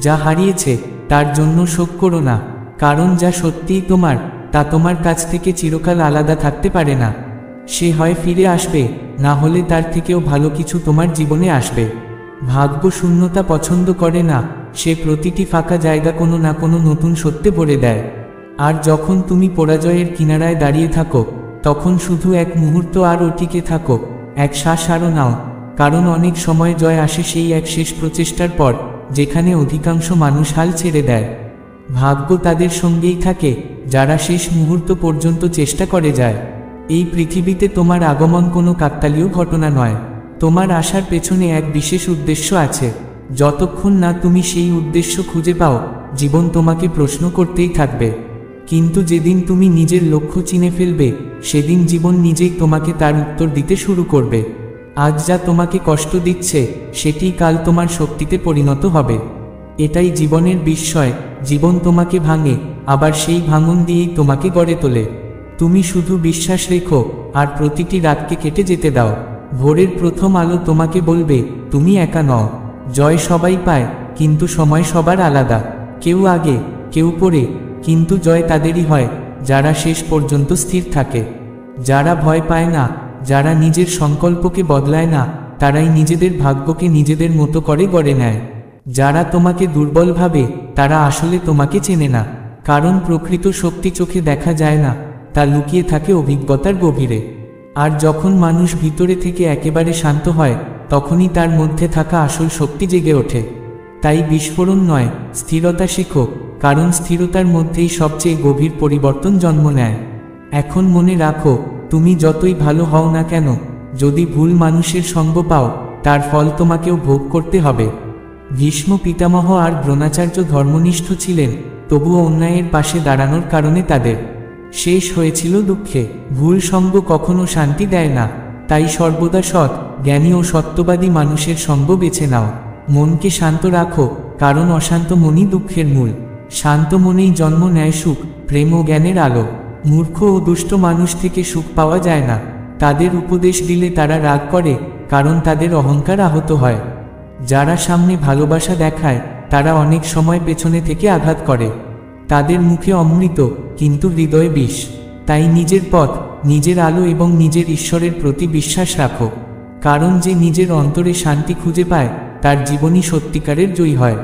যা হারিয়েছে তার জন্য শোক করো না, কারণ যা সত্যিই তোমার তা তোমার কাছ থেকে চিরকাল আলাদা থাকতে পারে না। সে হয় ফিরে আসবে, না হলে তার থেকেও ভালো কিছু তোমার জীবনে আসবে। ভাগ্য শূন্যতা পছন্দ করে না, সে প্রতিটি ফাঁকা জায়গা কোনো না কোনো নতুন সত্যে ভরে দেয়। আর যখন তুমি পরাজয়ের কিনারায় দাঁড়িয়ে থাকো, তখন শুধু এক মুহূর্ত আর টিকে থাকো, এক শ্বাস আরও নাও, কারণ অনেক সময় জয় আসে সেই এক শেষ প্রচেষ্টার পর, যেখানে অধিকাংশ মানুষ হাল ছেড়ে দেয়। ভাগ্য তাদের সঙ্গেই থাকে যারা শেষ মুহূর্ত পর্যন্ত চেষ্টা করে যায়। এই পৃথিবীতে তোমার আগমন কোনো কাকতালীয় ঘটনা নয়। তোমার আসার পেছনে এক বিশেষ উদ্দেশ্য আছে। যতক্ষণ না তুমি সেই উদ্দেশ্য খুঁজে পাও, জীবন তোমাকে প্রশ্ন করতেই থাকবে। কিন্তু যেদিন তুমি নিজের লক্ষ্য চিনে ফেলবে, সেদিন জীবন নিজেই তোমাকে তার উত্তর দিতে শুরু করবে। আজ যা তোমাকে কষ্ট দিচ্ছে, সেটি কাল তোমার শক্তিতে পরিণত হবে। এটাই জীবনের বিস্ময়। জীবন তোমাকে ভাঙে, আবার সেই ভাঙন দিয়েই তোমাকে গড়ে তোলে। তুমি শুধু বিশ্বাস রেখো, আর প্রতিটি রাতকে কেটে যেতে দাও। ভোরের প্রথম আলো তোমাকে বলবে তুমি একা নও। জয় সবাই পায়, কিন্তু সময় সবার আলাদা। কেউ আগে, কেউ পরে, কিন্তু জয় তাদেরই হয় যারা শেষ পর্যন্ত স্থির থাকে। যারা ভয় পায় না, যারা নিজের সংকল্পকে বদলায় না, তারাই নিজেদের ভাগ্যকে নিজেদের মতো করে গড়ে নেয়। যারা তোমাকে দুর্বল ভাবে, তারা আসলে তোমাকে চেনে না। কারণ প্রকৃত শক্তি চোখে দেখা যায় না, তা লুকিয়ে থাকে অভিজ্ঞতার গভীরে। আর যখন মানুষ ভিতরে থেকে একেবারে শান্ত হয়, তখনই তার মধ্যে থাকা আসল শক্তি জেগে ওঠে। তাই বিস্ফোরণ নয়, স্থিরতা শেখো, কারণ স্থিরতার মধ্যেই সবচেয়ে গভীর পরিবর্তন জন্ম নেয়। এখন মনে রাখো, তুমি যতই ভালো হও না কেন, যদি ভুল মানুষের সঙ্গ পাও, তার ফল তোমাকেও ভোগ করতে হবে। ভীষ্ম পিতামহ আর দ্রোণাচার্য ধর্মনিষ্ঠ ছিলেন, তবুও অন্যায়ের পাশে দাঁড়ানোর কারণে তাদের শেষ হয়েছিল দুঃখে। ভুল সঙ্গ কখনো শান্তি দেয় না, তাই সর্বদা সৎ, জ্ঞানী ও সত্যবাদী মানুষের সঙ্গ বেছে নাও। মনকে শান্ত রাখো, কারণ অশান্ত মনই দুঃখের মূল। শান্ত মনেই জন্ম নেয় সুখ, প্রেম ও জ্ঞানের আলো। মূর্খ ও দুষ্ট মানুষ থেকে সুখ পাওয়া যায় না। তাদের উপদেশ দিলে তারা রাগ করে, কারণ তাদের অহংকার আহত হয়। যারা সামনে ভালোবাসা দেখায়, তারা অনেক সময় পেছনে থেকে আঘাত করে। তাদের মুখে অমৃত, কিন্তু হৃদয়ে বিষ। তাই নিজের পথ, নিজের আলো এবং নিজের ঈশ্বরের প্রতি বিশ্বাস রাখো, কারণ যে নিজের অন্তরে শান্তি খুঁজে পায়, তার জীবনই সত্যিকারের জয়ী হয়।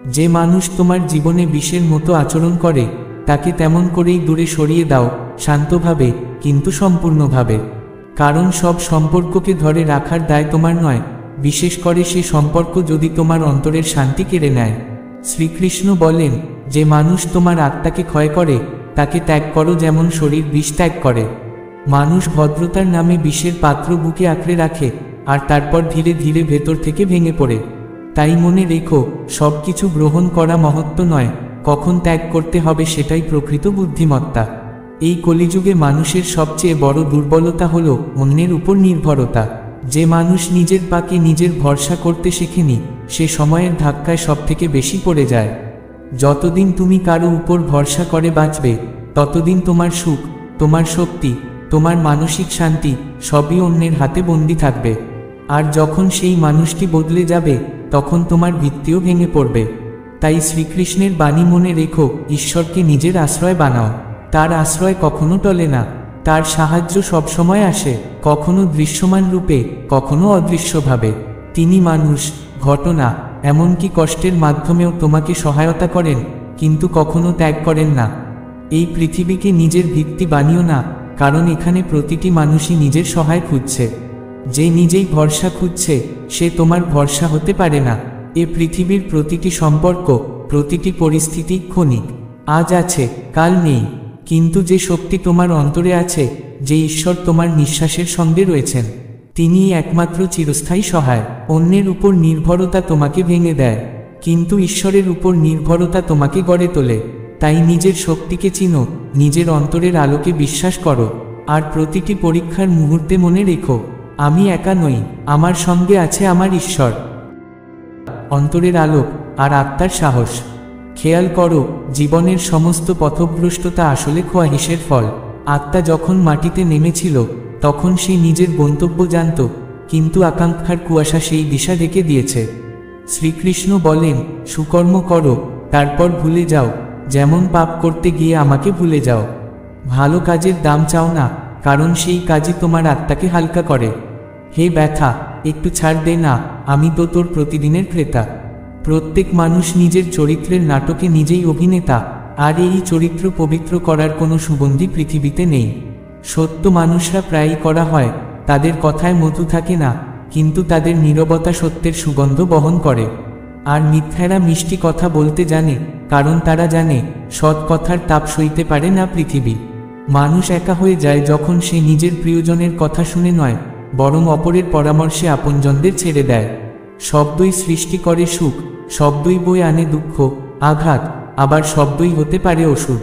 যে মানুষ তোমার জীবনে বিষের মতো আচরণ করে, তাকে তেমন করেই দূরে সরিয়ে দাও, শান্তভাবে কিন্তু সম্পূর্ণভাবে। কারণ সব সম্পর্ককে ধরে রাখার দায় তোমার নয়, বিশেষ করে সে সম্পর্ক যদি তোমার অন্তরের শান্তি কেড়ে নেয়। শ্রীকৃষ্ণ বলেন, যে মানুষ তোমার আত্মাকে ক্ষয় করে, তাকে ত্যাগ করো যেমন শরীর বিষ ত্যাগ করে। মানুষ ভদ্রতার নামে বিষের পাত্র বুকে আঁকড়ে রাখে, আর তারপর ধীরে ধীরে ভেতর থেকে ভেঙে পড়ে। তাই মনে রেখো, সব কিছু গ্রহণ করা মহত্ব নয়, কখন ত্যাগ করতে হবে সেটাই প্রকৃত বুদ্ধিমত্তা। এই কলিযুগে মানুষের সবচেয়ে বড় দুর্বলতা হলো অন্যের উপর নির্ভরতা। যে মানুষ নিজের পাকে নিজের ভরসা করতে শেখেনি, সে সময়ের ধাক্কায় সবথেকে বেশি পড়ে যায়। যতদিন তুমি কারো উপর ভরসা করে বাঁচবে, ততদিন তোমার সুখ, তোমার শক্তি, তোমার মানসিক শান্তি সবই অন্যের হাতে বন্দী থাকবে। আর যখন সেই মানুষটি বদলে যাবে, তখন তোমার ভিত্তিও ভেঙে পড়বে। তাই শ্রীকৃষ্ণের বাণী মনে রেখো, ঈশ্বরকে নিজের আশ্রয় বানাও। তার আশ্রয় কখনো টলে না, তার সাহায্য সবসময় আসে, কখনো দৃশ্যমান রূপে, কখনো অদৃশ্যভাবে। তিনি মানুষ, ঘটনা, এমনকি কষ্টের মাধ্যমেও তোমাকে সহায়তা করেন, কিন্তু কখনো ত্যাগ করেন না। এই পৃথিবীকে নিজের ভিত্তি বানিও না, কারণ এখানে প্রতিটি মানুষই নিজের সহায় খুঁজছে। যে নিজেই ভরসা খুঁজছে, সে তোমার ভরসা হতে পারে না। এ পৃথিবীর প্রতিটি সম্পর্ক, প্রতিটি পরিস্থিতি ক্ষণিক, আজ আছে, কাল নেই। কিন্তু যে শক্তি তোমার অন্তরে আছে, যে ঈশ্বর তোমার নিঃশ্বাসের সঙ্গে রয়েছেন, তিনিই একমাত্র চিরস্থায়ী সহায়। অন্যের উপর নির্ভরতা তোমাকে ভেঙে দেয়, কিন্তু ঈশ্বরের উপর নির্ভরতা তোমাকে গড়ে তোলে। তাই নিজের শক্তিকে চিনো, নিজের অন্তরের আলোকে বিশ্বাস করো, আর প্রতিটি পরীক্ষার মুহূর্তে মনে রেখো, আমি একা নই, আমার সঙ্গে আছে আমার ঈশ্বর। অন্তরের আলোক আর আত্মার সাহস। খেয়াল করো, জীবনের সমস্ত পথভ্রষ্টতা আসলে খোয়াহিশের ফল। আত্মা যখন মাটিতে নেমেছিল, তখন সে নিজের গন্তব্য জানত, কিন্তু আকাঙ্ক্ষার কুয়াশা সেই দিশা ঢেকে দিয়েছে। শ্রীকৃষ্ণ বলেন, সুকর্ম করো, তারপর ভুলে যাও, যেমন পাপ করতে গিয়ে আমাকে ভুলে যাও। ভালো কাজের দাম চাও না, কারণ সেই কাজই তোমার আত্মাকে হালকা করে। হে ব্যথা, একটু ছাড় দে না, আমি তো তোর প্রতিদিনের ক্রেতা। প্রত্যেক মানুষ নিজের চরিত্রের নাটকে নিজেই অভিনেতা, আর এই চরিত্র পবিত্র করার কোনো সুগন্ধি পৃথিবীতে নেই। সত্য মানুষরা প্রায়ই করা হয়, তাদের কথায় মধু থাকে না, কিন্তু তাদের নীরবতা সত্যের সুগন্ধ বহন করে। আর মিথ্যারা মিষ্টি কথা বলতে জানে, কারণ তারা জানে, সৎ কথার তাপ সইতে পারে না পৃথিবী। মানুষ একা হয়ে যায় যখন সে নিজের প্রিয়জনের কথা শুনে নয়, বরং অপরের পরামর্শে আপনজনদের ছেড়ে দেয়। শব্দই সৃষ্টি করে সুখ, শব্দই বয়ে আনে দুঃখ, আঘাত, আবার শব্দই হতে পারে ওষুধ।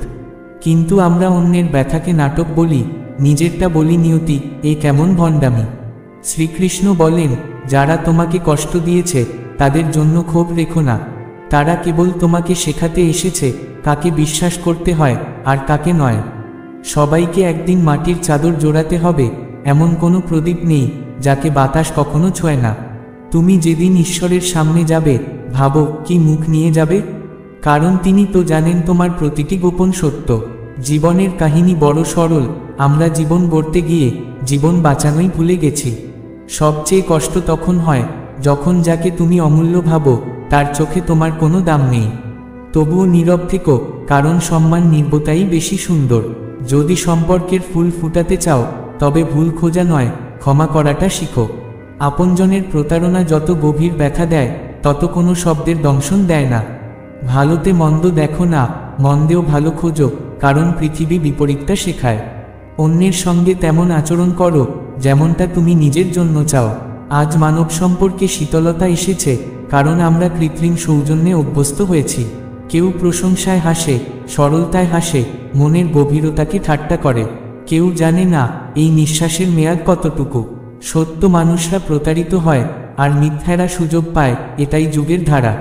কিন্তু আমরা অন্যের ব্যথাকে নাটক বলি, নিজেরটা বলি নিয়তি। এ কেমন ভণ্ডামি! শ্রীকৃষ্ণ বলেন, যারা তোমাকে কষ্ট দিয়েছে, তাদের জন্য ক্ষোভ রেখো না। তারা কেবল তোমাকে শেখাতে এসেছে কাকে বিশ্বাস করতে হয় আর কাকে নয়। সবাইকে একদিন মাটির চাদর জোড়াতে হবে, এমন কোনো প্রদীপ নেই যাকে বাতাস কখনো ছোঁয় না। তুমি যেদিন ঈশ্বরের সামনে যাবে, ভাবো কি মুখ নিয়ে যাবে, কারণ তিনি তো জানেন তোমার প্রতিটি গোপন সত্য। জীবনের কাহিনী বড় সরল, আমরা জীবন গড়তে গিয়ে জীবন বাঁচানোই ভুলে গেছি। সবচেয়ে কষ্ট তখন হয় যখন যাকে তুমি অমূল্য ভাবো, তার চোখে তোমার কোনো দাম নেই। তবুও নীরব থেকো, কারণ সম্মান নির্বতাই বেশি সুন্দর। যদি সম্পর্কের ফুল ফুটাতে চাও, তবে ভুল খোঁজা নয়, ক্ষমা করাটা শিখো। আপনজনের প্রতারণা যত গভীর ব্যথা দেয়, তত কোনো শব্দের দংশন দেয় না। ভালোতে মন্দ দেখো না, মন্দেও ভালো খোঁজো, কারণ পৃথিবী বিপরীতটা শেখায়। অন্যের সঙ্গে তেমন আচরণ করো যেমনটা তুমি নিজের জন্য চাও। আজ মানব সম্পর্কে শীতলতা এসেছে, কারণ আমরা কৃত্রিম সৌজন্যে অভ্যস্ত হয়েছি। কেউ প্রশংসায় হাসে, সরলতায় হাসে, মনের গভীরতাকে ঠাট্টা করে। কেউ জানে না এই নিঃশ্বাসের মেয়াদ কতটুকু। সত্য মানুষরা প্রতারিত হয়, আর মিথ্যারা সুযোগ পায়, এটাই যুগের ধারা।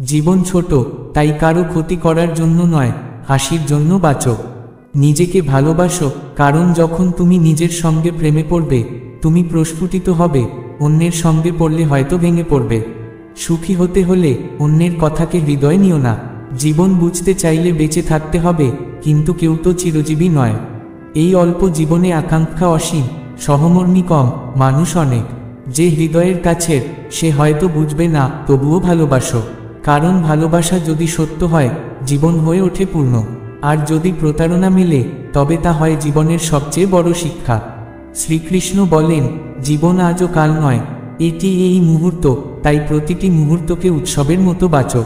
জীবন ছোট, তাই কারো ক্ষতি করার জন্য নয়, হাসির জন্য বাঁচো। নিজেকে ভালোবাসো, কারণ যখন তুমি নিজের সঙ্গে প্রেমে পড়বে, তুমি প্রস্ফুটিত হবে, অন্যের সঙ্গে পড়লে হয়তো ভেঙে পড়বে। সুখী হতে হলে অন্যের কথাকে হৃদয় নিও না। জীবন বুঝতে চাইলে বেঁচে থাকতে হবে, কিন্তু কেউ তো চিরজীবী নয়। এই অল্প জীবনে আকাঙ্ক্ষা অসীম, সহমর্মী কম, মানুষ অনেক। যে হৃদয়ের কাছের, সে হয়তো বুঝবে না, তবুও ভালোবাসো। কারণ ভালোবাসা যদি সত্য হয়, জীবন হয়ে ওঠে পূর্ণ। আর যদি প্রতারণা মেলে, তবে তা হয় জীবনের সবচেয়ে বড় শিক্ষা। শ্রীকৃষ্ণ বলেন, জীবন আজও কাল নয়, এটি এই মুহূর্ত। তাই প্রতিটি মুহূর্তকে উৎসবের মতো বাঁচো।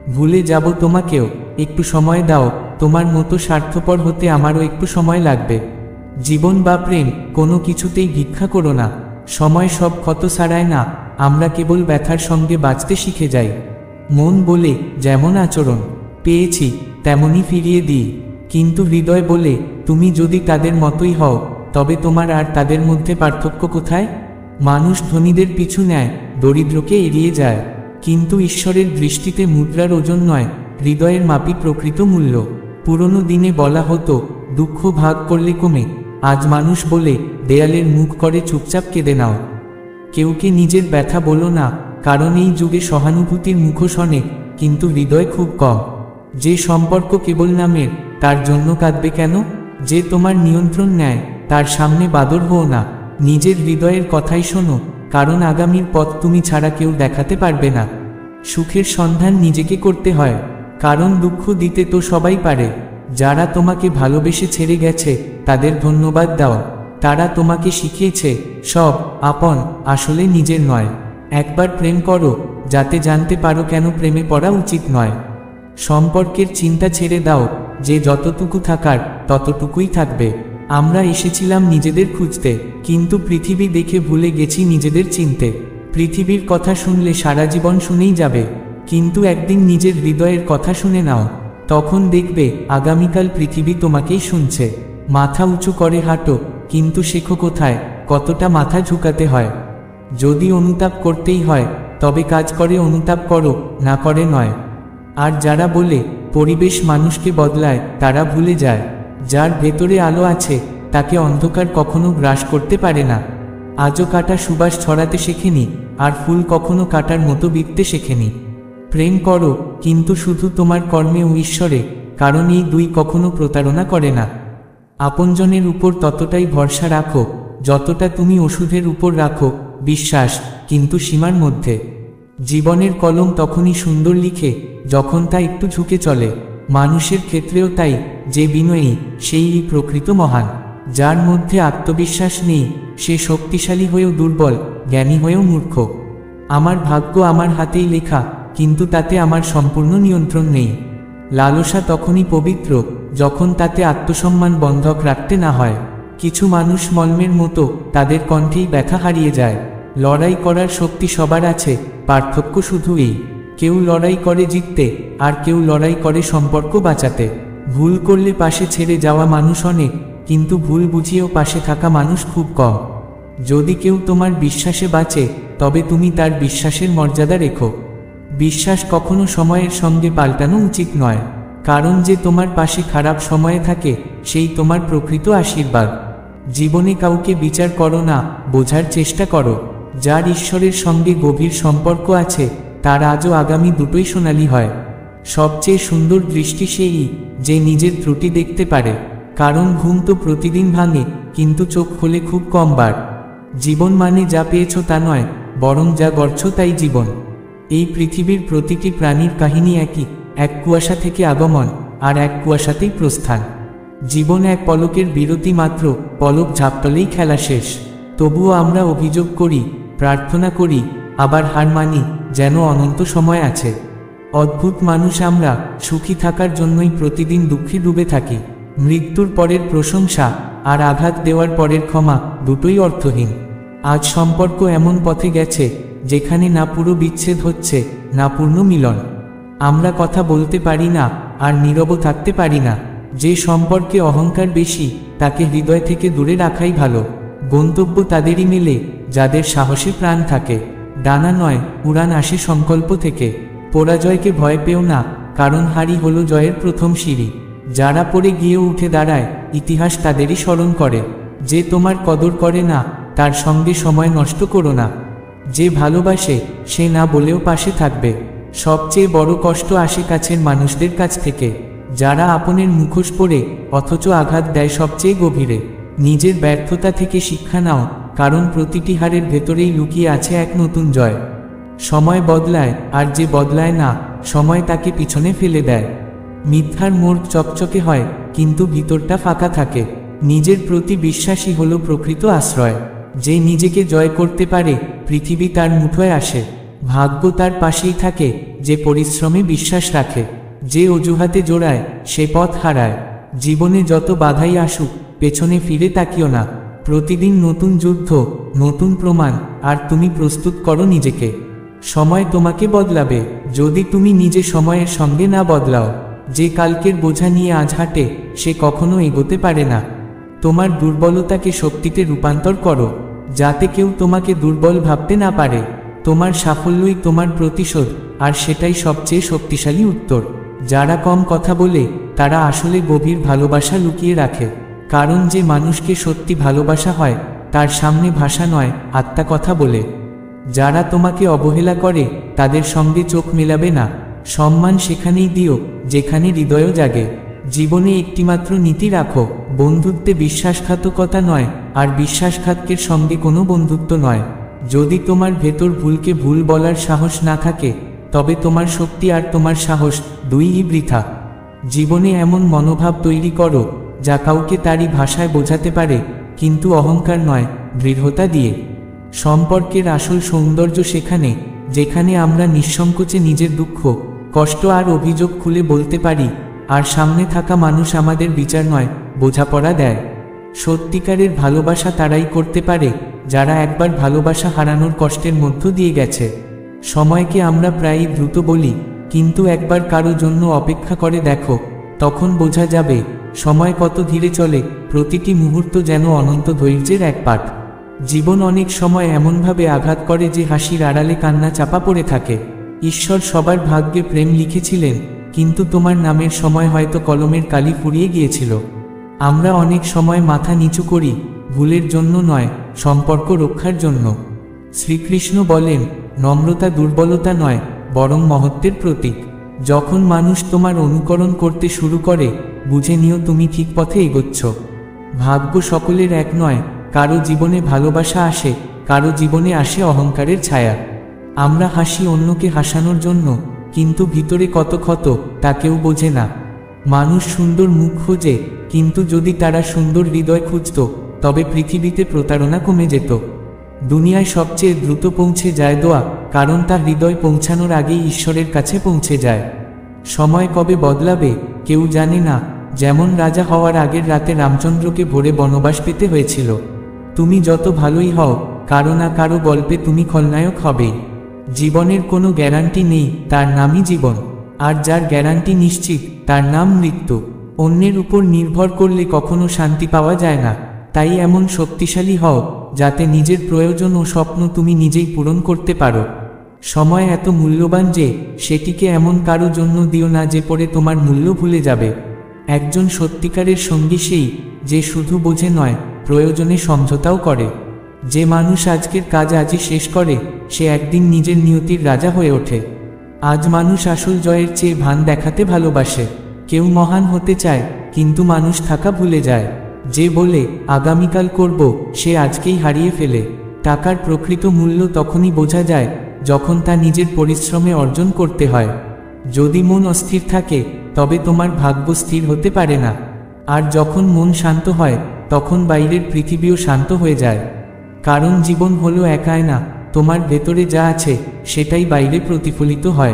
ভুলে যাব তোমাকেও, একটু সময় দাও। তোমার মতো স্বার্থপর হতে আমারও একটু সময় লাগবে। জীবন বা প্রেম, কোনো কিছুতেই ভিক্ষা করো না। সময় সব ক্ষত সারায় না, আমরা কেবল ব্যথার সঙ্গে বাঁচতে শিখে যাই। মন বলে, যেমন আচরণ পেয়েছি তেমনই ফিরিয়ে দিই, কিন্তু হৃদয় বলে, তুমি যদি তাদের মতোই হও তবে তোমার আর তাদের মধ্যে পার্থক্য কোথায়? মানুষ ধনীদের পিছু নেয়, দরিদ্রকে এড়িয়ে যায়, কিন্তু ঈশ্বরের দৃষ্টিতে মুদ্রার ওজন নয়, হৃদয়ের মাপই প্রকৃত মূল্য। পুরনো দিনে বলা হতো, দুঃখ ভাগ করলে কমে। আজ মানুষ বলে, দেয়ালের মুখ করে চুপচাপ কেঁদে নাও। কেউকে নিজের ব্যথা বলো না, কারণ এই যুগে সহানুভূতির মুখোশ অনেক, কিন্তু হৃদয় খুব কম। যে সম্পর্ক কেবল নামের, তার জন্য কাঁদবে কেন? যে তোমার নিয়ন্ত্রণ নেয়, তার সামনে বাদর হও না। নিজের হৃদয়ের কথাই শোনো, কারণ আগামীর পথ তুমি ছাড়া কেউ দেখাতে পারবে না। সুখের সন্ধান নিজেকে করতে হয়, কারণ দুঃখ দিতে তো সবাই পারে। যারা তোমাকে ভালোবেসে ছেড়ে গেছে তাদের ধন্যবাদ দাও। তারা তোমাকে শিখিয়েছে সব আপন আসলে নিজের নয়। একবার প্রেম করো, যাতে জানতে পারো কেন প্রেমে পড়া উচিত নয়। সম্পর্কের চিন্তা ছেড়ে দাও, যে যতটুকু থাকার ততটুকুই থাকবে। আমরা এসেছিলাম নিজেদের খুঁজতে, কিন্তু পৃথিবী দেখে ভুলে গেছি নিজেদের চিনতে। পৃথিবীর কথা শুনলে সারা জীবন শুনেই যাবে, কিন্তু একদিন নিজের হৃদয়ের কথা শুনে নাও, তখন দেখবে আগামীকাল পৃথিবী তোমাকেই শুনছে। মাথা উঁচু করে হাঁটো, কিন্তু শেখো কোথায় কতটা মাথা ঝুঁকাতে হয়। যদি অনুতাপ করতেই হয় তবে কাজ করে অনুতাপ করো, না করে নয়। আর যারা বলে পরিবেশ মানুষকে বদলায়, তারা ভুলে যায় যার ভেতরে আলো আছে তাকে অন্ধকার কখনো গ্রাস করতে পারে না। আজও কাটা সুবাস ছড়াতে শেখেনি, আর ফুল কখনো কাটার মতো বিকতে শেখেনি। প্রেম করো, কিন্তু শুধু তোমার কর্মে ও ঈশ্বরে, কারণ এই দুই কখনো প্রতারণা করে না। আপনজনের উপর ততটাই ভরসা রাখো যতটা তুমি ওষুধের উপর রাখো বিশ্বাস, কিন্তু সীমার মধ্যে। জীবনের কলম তখনই সুন্দর লিখে যখন তা একটু ঝুঁকে চলে। মানুষের ক্ষেত্রেও তাই, যে বিনয়ী সেই প্রকৃত মহান। যার মধ্যে আত্মবিশ্বাস নেই সে শক্তিশালী হয়েও দুর্বল, জ্ঞানী হয়েও মূর্খ। আমার ভাগ্য আমার হাতেই লেখা, কিন্তু তাতে আমার সম্পূর্ণ নিয়ন্ত্রণ নেই। লালসা তখনই পবিত্র যখন তাতে আত্মসম্মান বন্ধক রাখতে না হয়। কিছু মানুষ মলমের মতো, তাদের কণ্ঠেই ব্যথা হারিয়ে যায়। লড়াই করার শক্তি সবার আছে, পার্থক্য শুধু এই, কেউ লড়াই করে জিততে, আর কেউ লড়াই করে সম্পর্ক বাঁচাতে। ভুল করলে পাশে ছেড়ে যাওয়া মানুষ অনেক, কিন্তু ভুল বুঝিয়েও পাশে থাকা মানুষ খুব কম। যদি কেউ তোমার বিশ্বাসে বাঁচে, তবে তুমি তার বিশ্বাসের মর্যাদা রেখো। বিশ্বাস কখনো সময়ের সঙ্গে পাল্টানো উচিত নয়, কারণ যে তোমার পাশে খারাপ সময়ে থাকে সেই তোমার প্রকৃত আশীর্বাদ। জীবনে কাউকে বিচার করো না, বোঝার চেষ্টা করো। যার ঈশ্বরের সঙ্গে গভীর সম্পর্ক আছে তার আজও আগামী দুটোই সোনালী হয়। সবচেয়ে সুন্দর দৃষ্টি সেই, যে নিজের ত্রুটি দেখতে পারে, কারণ ঘুম তো প্রতিদিন ভাঙে, কিন্তু চোখ খোলে খুব কম বার। জীবন মানে যা পেয়েছ তা নয়, বরং যা গড়ছ তাই জীবন। এই পৃথিবীর প্রতিটি প্রাণীর কাহিনী একই, এক কুয়াশা থেকে আগমন, আর এক কুয়াশাতেই প্রস্থান। জীবন এক পলকের বিরতি মাত্র, পলক ঝাপটলেই খেলা শেষ। তবুও আমরা অভিযোগ করি, প্রার্থনা করি, আবার হার মানি, যেন অনন্ত সময় আছে। অদ্ভুত মানুষ আমরা, সুখী থাকার জন্যই প্রতিদিন দুঃখে ডুবে থাকি। মৃত্যুর পরের প্রশংসা আর আঘাত দেওয়ার পরের ক্ষমা দুটোই অর্থহীন। আজ সম্পর্ক এমন পথে গেছে যেখানে না পুরো বিচ্ছেদ হচ্ছে, না পূর্ণ মিলন। আমরা কথা বলতে পারি না, আর নীরব থাকতে পারি না। যে সম্পর্কে অহংকার বেশি তাকে হৃদয় থেকে দূরে রাখাই ভালো। গন্তব্য তাদেরই মেলে যাদের সাহসে প্রাণ থাকে। ডানা নয়, উড়ান আসে সংকল্প থেকে। পরাজয়কে ভয় পেও না, কারণ হারি হলো জয়ের প্রথম সিঁড়ি। যারা পড়ে গিয়েও উঠে দাঁড়ায়, ইতিহাস তাদেরই স্মরণ করে। যে তোমার কদর করে না, তার সঙ্গে সময় নষ্ট করো না। যে ভালোবাসে সে না বলেও পাশে থাকবে। সবচেয়ে বড় কষ্ট আসে কাছের মানুষদের কাছ থেকে, যারা আপনের মুখোশ পরে অথচ আঘাত দেয় সবচেয়ে গভীরে। নিজের ব্যর্থতা থেকে শিক্ষা নাও, কারণ প্রতিটি হারের ভেতরেই লুকিয়ে আছে এক নতুন জয়। সময় বদলায়, আর যে বদলায় না, সময় তাকে পিছনে ফেলে দেয়। মিথ্যার মোড় চকচকে হয়, কিন্তু ভিতরটা ফাঁকা থাকে। নিজের প্রতি বিশ্বাসী হলো প্রকৃত আশ্রয়। যে নিজেকে জয় করতে পারে, পৃথিবী তার মুঠোয় আসে। ভাগ্য তার পাশেই থাকে যে পরিশ্রমে বিশ্বাস রাখে। যে অজুহাতে জোড়ায় সে পথ হারায়। জীবনে যত বাধাই আসুক, পেছনে ফিরে তাকিও না। প্রতিদিন নতুন যুদ্ধ, নতুন প্রমাণ, আর তুমি প্রস্তুত করো নিজেকে। সময় তোমাকে বদলাবে, যদি তুমি নিজে সময়ের সঙ্গে না বদলাও। যে কালকের বোঝা নিয়ে আজ হাঁটে, সে কখনো এগোতে পারে না। তোমার দুর্বলতাকে শক্তিতে রূপান্তর করো, যাতে কেউ তোমাকে দুর্বল ভাবতে না পারে। তোমার সাফল্যই তোমার প্রতিশোধ, আর সেটাই সবচেয়ে শক্তিশালী উত্তর। যারা কম কথা বলে, তারা আসলে গভীর ভালোবাসা লুকিয়ে রাখে। কারণ যে মানুষকে সত্যি ভালোবাসা হয়, তার সামনে ভাষা নয়, আত্মা কথা বলে। যারা তোমাকে অবহেলা করে, তাদের সঙ্গে চোখ মেলাবে না। সম্মান সেখানেই দিও, যেখানে হৃদয় জাগে। জীবনে একটিমাত্র নীতি রাখো, বন্ধুত্বে বিশ্বাসঘাতকতা নয়, আর বিশ্বাসঘাতকের সঙ্গে কোনো বন্ধুত্ব নয়। যদি তোমার ভেতর ভুলকে ভুল বলার সাহস না থাকে, তবে তোমার শক্তি আর তোমার সাহস দুইই বৃথা। জীবনে এমন মনোভাব তৈরি করো, যা কাউকে তারই ভাষায় বোঝাতে পারে, কিন্তু অহংকার নয়, দৃঢ়তা দিয়ে। সম্পর্কের আসল সৌন্দর্য সেখানে, যেখানে আমরা নিঃসংকোচে নিজের দুঃখ, কষ্ট আর অভিযোগ খুলে বলতে পারি, আর সামনে থাকা মানুষ আমাদের বিচার নয়, বোঝাপড়া দেয়। সত্যিকারের ভালোবাসা তারাই করতে পারে, যারা একবার ভালোবাসা হারানোর কষ্টের মধ্য দিয়ে গেছে। সময়কে আমরা প্রায়ই দ্রুত বলি, কিন্তু একবার কারো জন্য অপেক্ষা করে দেখো, তখন বোঝা যাবে সময় কত ধীরে চলে। প্রতিটি মুহূর্ত যেন অনন্ত ধৈর্যের এক পাঠ। জীবন অনেক সময় এমনভাবে আঘাত করে যে হাসির আড়ালে কান্না চাপা পড়ে থাকে। ঈশ্বর সবার ভাগ্যে প্রেম লিখেছিলেন, কিন্তু তোমার নামের সময় হয়তো কলমের কালি ফুরিয়ে গিয়েছিল। আমরা অনেক সময় মাথা নিচু করি, ভুলের জন্য নয়, সম্পর্ক রক্ষার জন্য। শ্রীকৃষ্ণ বলেন, নম্রতা দুর্বলতা নয়, বরং মহত্বের প্রতীক। যখন মানুষ তোমার অনুকরণ করতে শুরু করে, বুঝে নিও তুমি ঠিক পথে এগোচ্ছ। ভাগ্য সকলের এক নয়, কারো জীবনে ভালোবাসা আসে, কারো জীবনে আসে অহংকারের ছায়া। আমরা হাসি অন্যকে হাসানোর জন্য, কিন্তু ভিতরে কত ক্ষত তা কেউ বোঝে না। মানুষ সুন্দর মুখ খোঁজে, কিন্তু যদি তারা সুন্দর হৃদয় খুঁজত, তবে পৃথিবীতে প্রতারণা কমে যেত। দুনিয়ায় সবচেয়ে দ্রুত পৌঁছে যায় দোয়া, কারণ তার হৃদয় পৌঁছানোর আগেই ঈশ্বরের কাছে পৌঁছে যায়। সময় কবে বদলাবে কেউ জানে না, যেমন রাজা হওয়ার আগের রাতে রামচন্দ্রকে ভোরে বনবাস পেতে হয়েছিল। তুমি যত ভালোই হও, কারো না কারো গল্পে তুমি খলনায়ক হবেই। জীবনের কোনো গ্যারান্টি নেই, তার নামই জীবন। আর যার গ্যারান্টি নিশ্চিত, তার নাম মৃত্যু। অন্যের উপর নির্ভর করলে কখনো শান্তি পাওয়া যায় না। তাই এমন শক্তিশালী হও, যাতে নিজের প্রয়োজন ও স্বপ্ন তুমি নিজেই পূরণ করতে পারো। সময় এত মূল্যবান যে সেটিকে এমন কারো জন্য দিও না যে পরে তোমার মূল্য ভুলে যাবে। একজন সত্যিকারের সঙ্গী সেই, যে শুধু বোঝে নয়, প্রয়োজনে সমঝোতাও করে। যে মানুষ আজকের কাজ আজই শেষ করে, সে একদিন নিজের নিয়তির রাজা হয়ে ওঠে। আজ মানুষ আসল জয়ের চেয়ে ভান দেখাতে ভালোবাসে। কেউ মহান হতে চায়, কিন্তু মানুষ থাকা ভুলে যায়। যে বলে আগামীকাল করব, সে আজকেই হারিয়ে ফেলে। টাকার প্রকৃত মূল্য তখনই বোঝা যায়, যখন তা নিজের পরিশ্রমে অর্জন করতে হয়। যদি মন অস্থির থাকে, তবে তোমার ভাগ্য স্থির হতে পারে না। আর যখন মন শান্ত হয়, তখন বাইরের পৃথিবীও শান্ত হয়ে যায়। কারণ জীবন হলো এক আয়না, তোমার ভেতরে যা আছে, সেটাই বাইরে প্রতিফলিত হয়।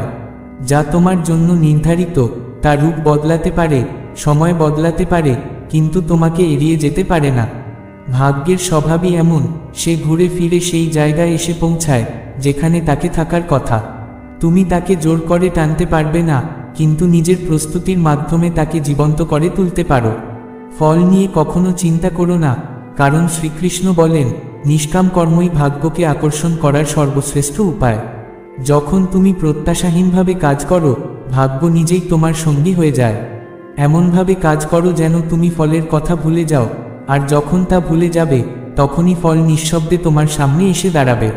যা তোমার জন্য নির্ধারিত, তা রূপ বদলাতে পারে, সময় বদলাতে পারে, কিন্তু তোমাকে এড়িয়ে যেতে পারে না। ভাগ্যের স্বভাবই এমন, সে ঘুরে ফিরে সেই জায়গায় এসে পৌঁছায়, যেখানে তাকে থাকার কথা। তুমি তাকে জোর করে টানতে পারবে না, কিন্তু নিজের প্রস্তুতির মাধ্যমে তাকে জীবন্ত করে তুলতে পারো। ফল নিয়ে কখনো চিন্তা করো না, কারণ শ্রীকৃষ্ণ বলেন, নিষ্কাম কর্মই ভাগ্যকে আকর্ষণ করার সর্বশ্রেষ্ঠ উপায়। যখন তুমি প্রত্যাশাহীনভাবে কাজ করো, ভাগ্য নিজেই তোমার সঙ্গী হয়ে যায়। এমনভাবে কাজ করো যেন তুমি ফলের কথা ভুলে যাও, আর যখন তা ভুলে যাবে, তখনই ফল নিঃশব্দে তোমার সামনে এসে দাঁড়াবে।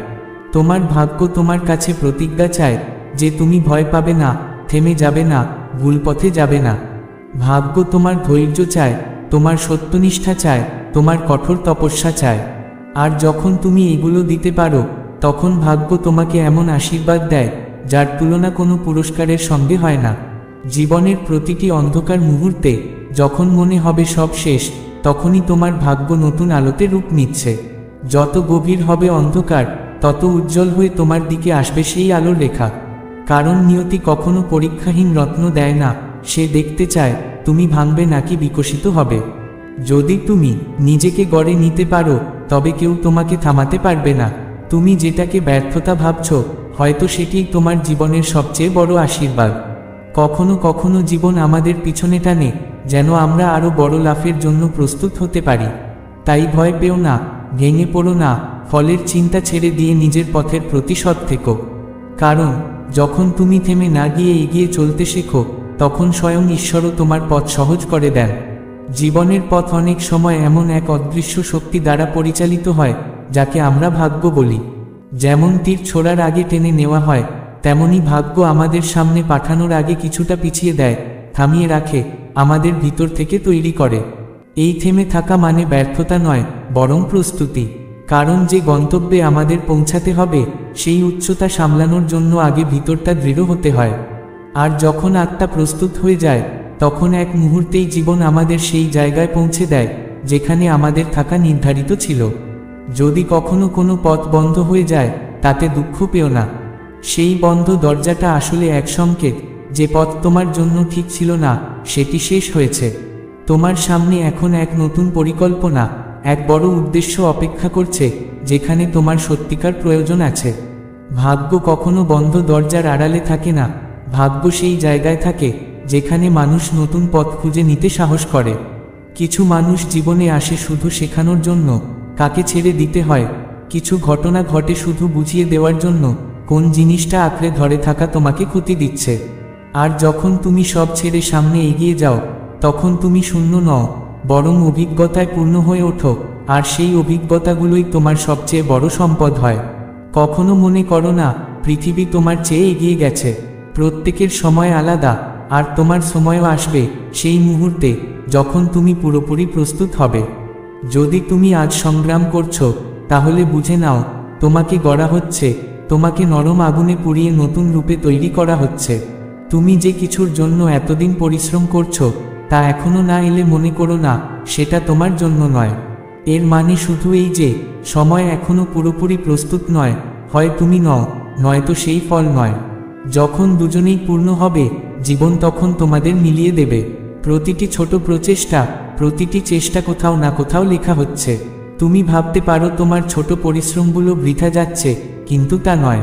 তোমার ভাগ্য তোমার কাছে প্রতিজ্ঞা চায় যে তুমি ভয় পাবে না, থেমে যাবে না, ভুল পথে যাবে না। ভাগ্য তোমার ধৈর্য চায়, তোমার সত্যনিষ্ঠা চায়, তোমার কঠোর তপস্যা চায়। আর যখন তুমি এগুলো দিতে পারো, তখন ভাগ্য তোমাকে এমন আশীর্বাদ দেয়, যার তুলনা কোনো পুরস্কারের সঙ্গে হয় না। জীবনের প্রতিটি অন্ধকার মুহূর্তে, যখন মনে হবে সব শেষ, তখনই তোমার ভাগ্য নতুন আলোতে রূপ নিচ্ছে। যত গভীর হবে অন্ধকার, তত উজ্জ্বল হয়ে তোমার দিকে আসবে সেই আলোর রেখা। কারণ নিয়তি কখনো পরীক্ষাহীন রত্ন দেয় না, সে দেখতে চায় তুমি ভাঙবে নাকি বিকশিত হবে। যদি তুমি নিজেকে গড়ে নিতে পারো তবে কেউ তোমাকে থামাতে পারবে না। তুমি যেটাকে ব্যর্থতা ভাবছো হয়তো সেটিই তোমার জীবনের সবচেয়ে বড় আশীর্বাদ। কখনো কখনো জীবন আমাদের পিছনে টানে যেন আমরা আরও বড় লাফের জন্য প্রস্তুত হতে পারি। তাই ভয় পেও না, ভেঙে পড়ো না, ফলের চিন্তা ছেড়ে দিয়ে নিজের পথের প্রতি সৎ থেকো। কারণ যখন তুমি থেমে না গিয়ে এগিয়ে চলতে শেখো তখন স্বয়ং ঈশ্বরও তোমার পথ সহজ করে দেন। জীবনের পথ অনেক সময় এমন এক অদৃশ্য শক্তি দ্বারা পরিচালিত হয় যাকে আমরা ভাগ্য বলি। যেমন তীর ছোড়ার আগে টেনে নেওয়া হয়, তেমনি ভাগ্য আমাদের সামনে পাঠানোর আগে কিছুটা পিছিয়ে দেয়, থামিয়ে রাখে, আমাদের ভিতর থেকে তৈরি করে। এই থেমে থাকা মানে ব্যর্থতা নয়, বরং প্রস্তুতি। কারণ যে গন্তব্যে আমাদের পৌঁছাতে হবে সেই উচ্চতা সামলানোর জন্য আগে ভিতরটা দৃঢ় হতে হয়। আর যখন আত্মা প্রস্তুত হয়ে যায় তখন এক মুহূর্তেই জীবন আমাদের সেই জায়গায় পৌঁছে দেয় যেখানে আমাদের থাকা নির্ধারিত ছিল। যদি কখনো কোনো পথ বন্ধ হয়ে যায় তাতে দুঃখ পেও না। সেই বন্ধ দরজাটা আসলে এক সংকেত যে পথ তোমার জন্য ঠিক ছিল না সেটি শেষ হয়েছে। তোমার সামনে এখন এক নতুন পরিকল্পনা, এক বড় উদ্দেশ্য অপেক্ষা করছে যেখানে তোমার সত্যিকার প্রয়োজন আছে। ভাগ্য কখনো বন্ধ দরজার আড়ালে থাকে না, ভাগ্য সেই জায়গায় থাকে যেখানে মানুষ নতুন পথ খুঁজে নিতে সাহস করে। কিছু মানুষ জীবনে আসে শুধু শেখানোর জন্য কাকে ছেড়ে দিতে হয়, কিছু ঘটনা ঘটে শুধু বুঝিয়ে দেওয়ার জন্য কোন জিনিসটা আঁকড়ে ধরে থাকা তোমাকে ক্ষতি দিচ্ছে। আর যখন তুমি সব ছেড়ে সামনে এগিয়ে যাও তখন তুমি শূন্য নও, বরং অভিজ্ঞতায় পূর্ণ হয়ে ওঠো, আর সেই অভিজ্ঞতাগুলোই তোমার সবচেয়ে বড় সম্পদ হয়। কখনো মনে করো না পৃথিবী তোমার চেয়ে এগিয়ে গেছে। প্রত্যেকের সময় আলাদা, আর তোমার সময়ও আসবে সেই মুহূর্তে যখন তুমি পুরোপুরি প্রস্তুত হবে। যদি তুমি আজ সংগ্রাম করছো তাহলে বুঝে নাও তোমাকে গড়া হচ্ছে, তোমাকে নরম আগুনে পুড়িয়ে নতুন রূপে তৈরি করা হচ্ছে। তুমি যে কিছুর জন্য এতদিন পরিশ্রম করছো তা এখনো না এলে মনে করো না সেটা তোমার জন্য নয়। এর মানে শুধু এই যে সময় এখনো পুরোপুরি প্রস্তুত নয়, হয় তুমি নও, নয়তো সেই ফল নয়। যখন দুজনেই পূর্ণ হবে জীবন তখন তোমাদের মিলিয়ে দেবে। প্রতিটি ছোট প্রচেষ্টা, প্রতিটি চেষ্টা কোথাও না কোথাও লেখা হচ্ছে। তুমি ভাবতে পারো তোমার ছোট পরিশ্রমগুলো বৃথা যাচ্ছে, কিন্তু তা নয়।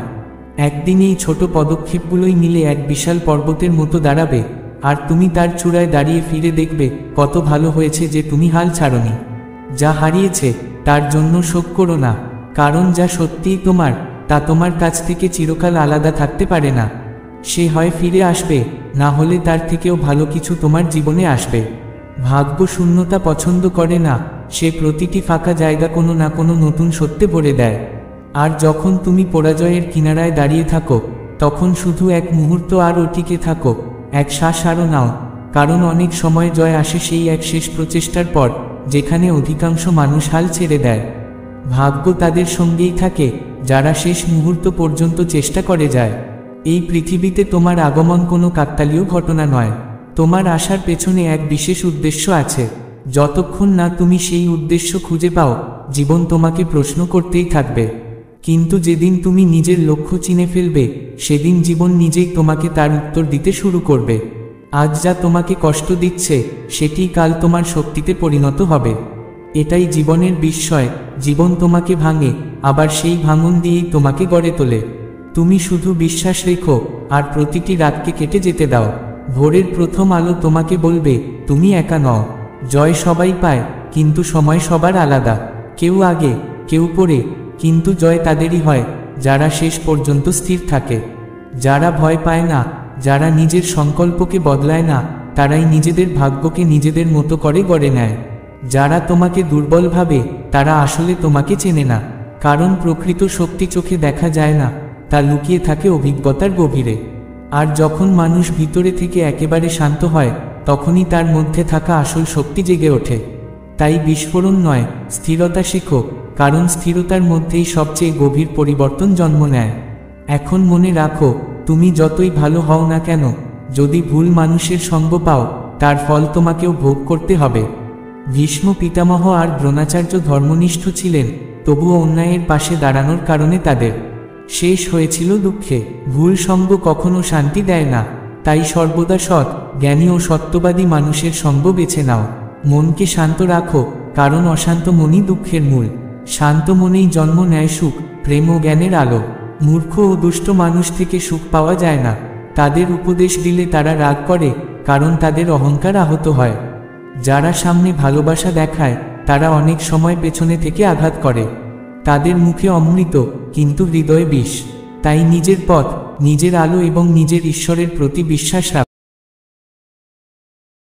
একদিন এই ছোট পদক্ষেপগুলোই মিলে এক বিশাল পর্বতের মতো দাঁড়াবে, আর তুমি তার চূড়ায় দাঁড়িয়ে ফিরে দেখবে কত ভালো হয়েছে যে তুমি হাল ছাড়োনি। যা হারিয়েছে তার জন্য শোক করো না, কারণ যা সত্যিই তোমার তা তোমার কাছ থেকে চিরকাল আলাদা থাকতে পারে না। সে হয় ফিরে আসবে, না হলে তার থেকেও ভালো কিছু তোমার জীবনে আসবে। ভাগ্য শূন্যতা পছন্দ করে না, সে প্রতিটি ফাঁকা জায়গা কোনো না কোনো নতুন সত্যে ভরে দেয়। আর যখন তুমি পরাজয়ের কিনারায় দাঁড়িয়ে থাকো তখন শুধু এক মুহূর্ত আরও টিকে থাকো, এক শ্বাস আরও নাও, কারণ অনেক সময় জয় আসে সেই এক শেষ প্রচেষ্টার পর যেখানে অধিকাংশ মানুষ হাল ছেড়ে দেয়। ভাগ্য তাদের সঙ্গেই থাকে যারা শেষ মুহূর্ত পর্যন্ত চেষ্টা করে যায়। এই পৃথিবীতে তোমার আগমন কোনো কাকতালীয় ঘটনা নয়, তোমার আসার পেছনে এক বিশেষ উদ্দেশ্য আছে। যতক্ষণ না তুমি সেই উদ্দেশ্য খুঁজে পাও জীবন তোমাকে প্রশ্ন করতেই থাকবে। কিন্তু যেদিন তুমি নিজের লক্ষ্য চিনে ফেলবে সেদিন জীবন নিজেই তোমাকে তার উত্তর দিতে শুরু করবে। আজ যা তোমাকে কষ্ট দিচ্ছে সেটি কাল তোমার শক্তিতে পরিণত হবে। এটাই জীবনের বিস্ময়, জীবন তোমাকে ভাঙে আবার সেই ভাঙন দিয়েই তোমাকে গড়ে তোলে। তুমি শুধু বিশ্বাস রেখো আর প্রতিটি রাতকে কেটে যেতে দাও। ভোরের প্রথম আলো তোমাকে বলবে তুমি একা নও। জয় সবাই পায়, কিন্তু সময় সবার আলাদা। কেউ আগে, কেউ পরে, কিন্তু জয় তাদেরই হয় যারা শেষ পর্যন্ত স্থির থাকে। যারা ভয় পায় না, যারা নিজের সংকল্পকে বদলায় না, তারাই নিজেদের ভাগ্যকে নিজেদের মতো করে গড়ে নেয়। যারা তোমাকে দুর্বল ভাবে তারা আসলে তোমাকে চেনে না, কারণ প্রকৃত শক্তি চোখে দেখা যায় না, তা লুকিয়ে থাকে অভিজ্ঞতার গভীরে। আর যখন মানুষ ভিতরে থেকে একেবারে শান্ত হয় তখনই তার মধ্যে থাকা আসল শক্তি জেগে ওঠে। তাই বিস্ফোরণ নয়, স্থিরতা শেখো, কারণ স্থিরতার মধ্যেই সবচেয়ে গভীর পরিবর্তন জন্ম নেয়। এখন মনে রাখো, তুমি যতই ভালো হও না কেন, যদি ভুল মানুষের সঙ্গ পাও তার ফল তোমাকেও ভোগ করতে হবে। ভীষ্ম পিতামহ আর দ্রোণাচার্য ধর্মনিষ্ঠ ছিলেন, তবুও অন্যায়ের পাশে দাঁড়ানোর কারণে তাদের শেষ হয়েছিল দুঃখে। ভুল সঙ্গ কখনো শান্তি দেয় না, তাই সর্বদা সৎ, জ্ঞানী ও সত্যবাদী মানুষের সঙ্গ বেছে নাও। মনকে শান্ত রাখো, কারণ অশান্ত মনই দুঃখের মূল। শান্ত মনেই জন্ম নেয় সুখ, প্রেম ও জ্ঞানের আলো। মূর্খ ও দুষ্ট মানুষ থেকে সুখ পাওয়া যায় না। তাদের উপদেশ দিলে তারা রাগ করে, কারণ তাদের অহংকার আহত হয়। যারা সামনে ভালোবাসা দেখায়, তারা অনেক সময় পেছনে থেকে আঘাত করে। তাদের মুখে অমৃত, কিন্তু হৃদয়ে বিষ। তাই নিজের পথ, নিজের আলো এবং নিজের ঈশ্বরের প্রতি বিশ্বাস রাখো।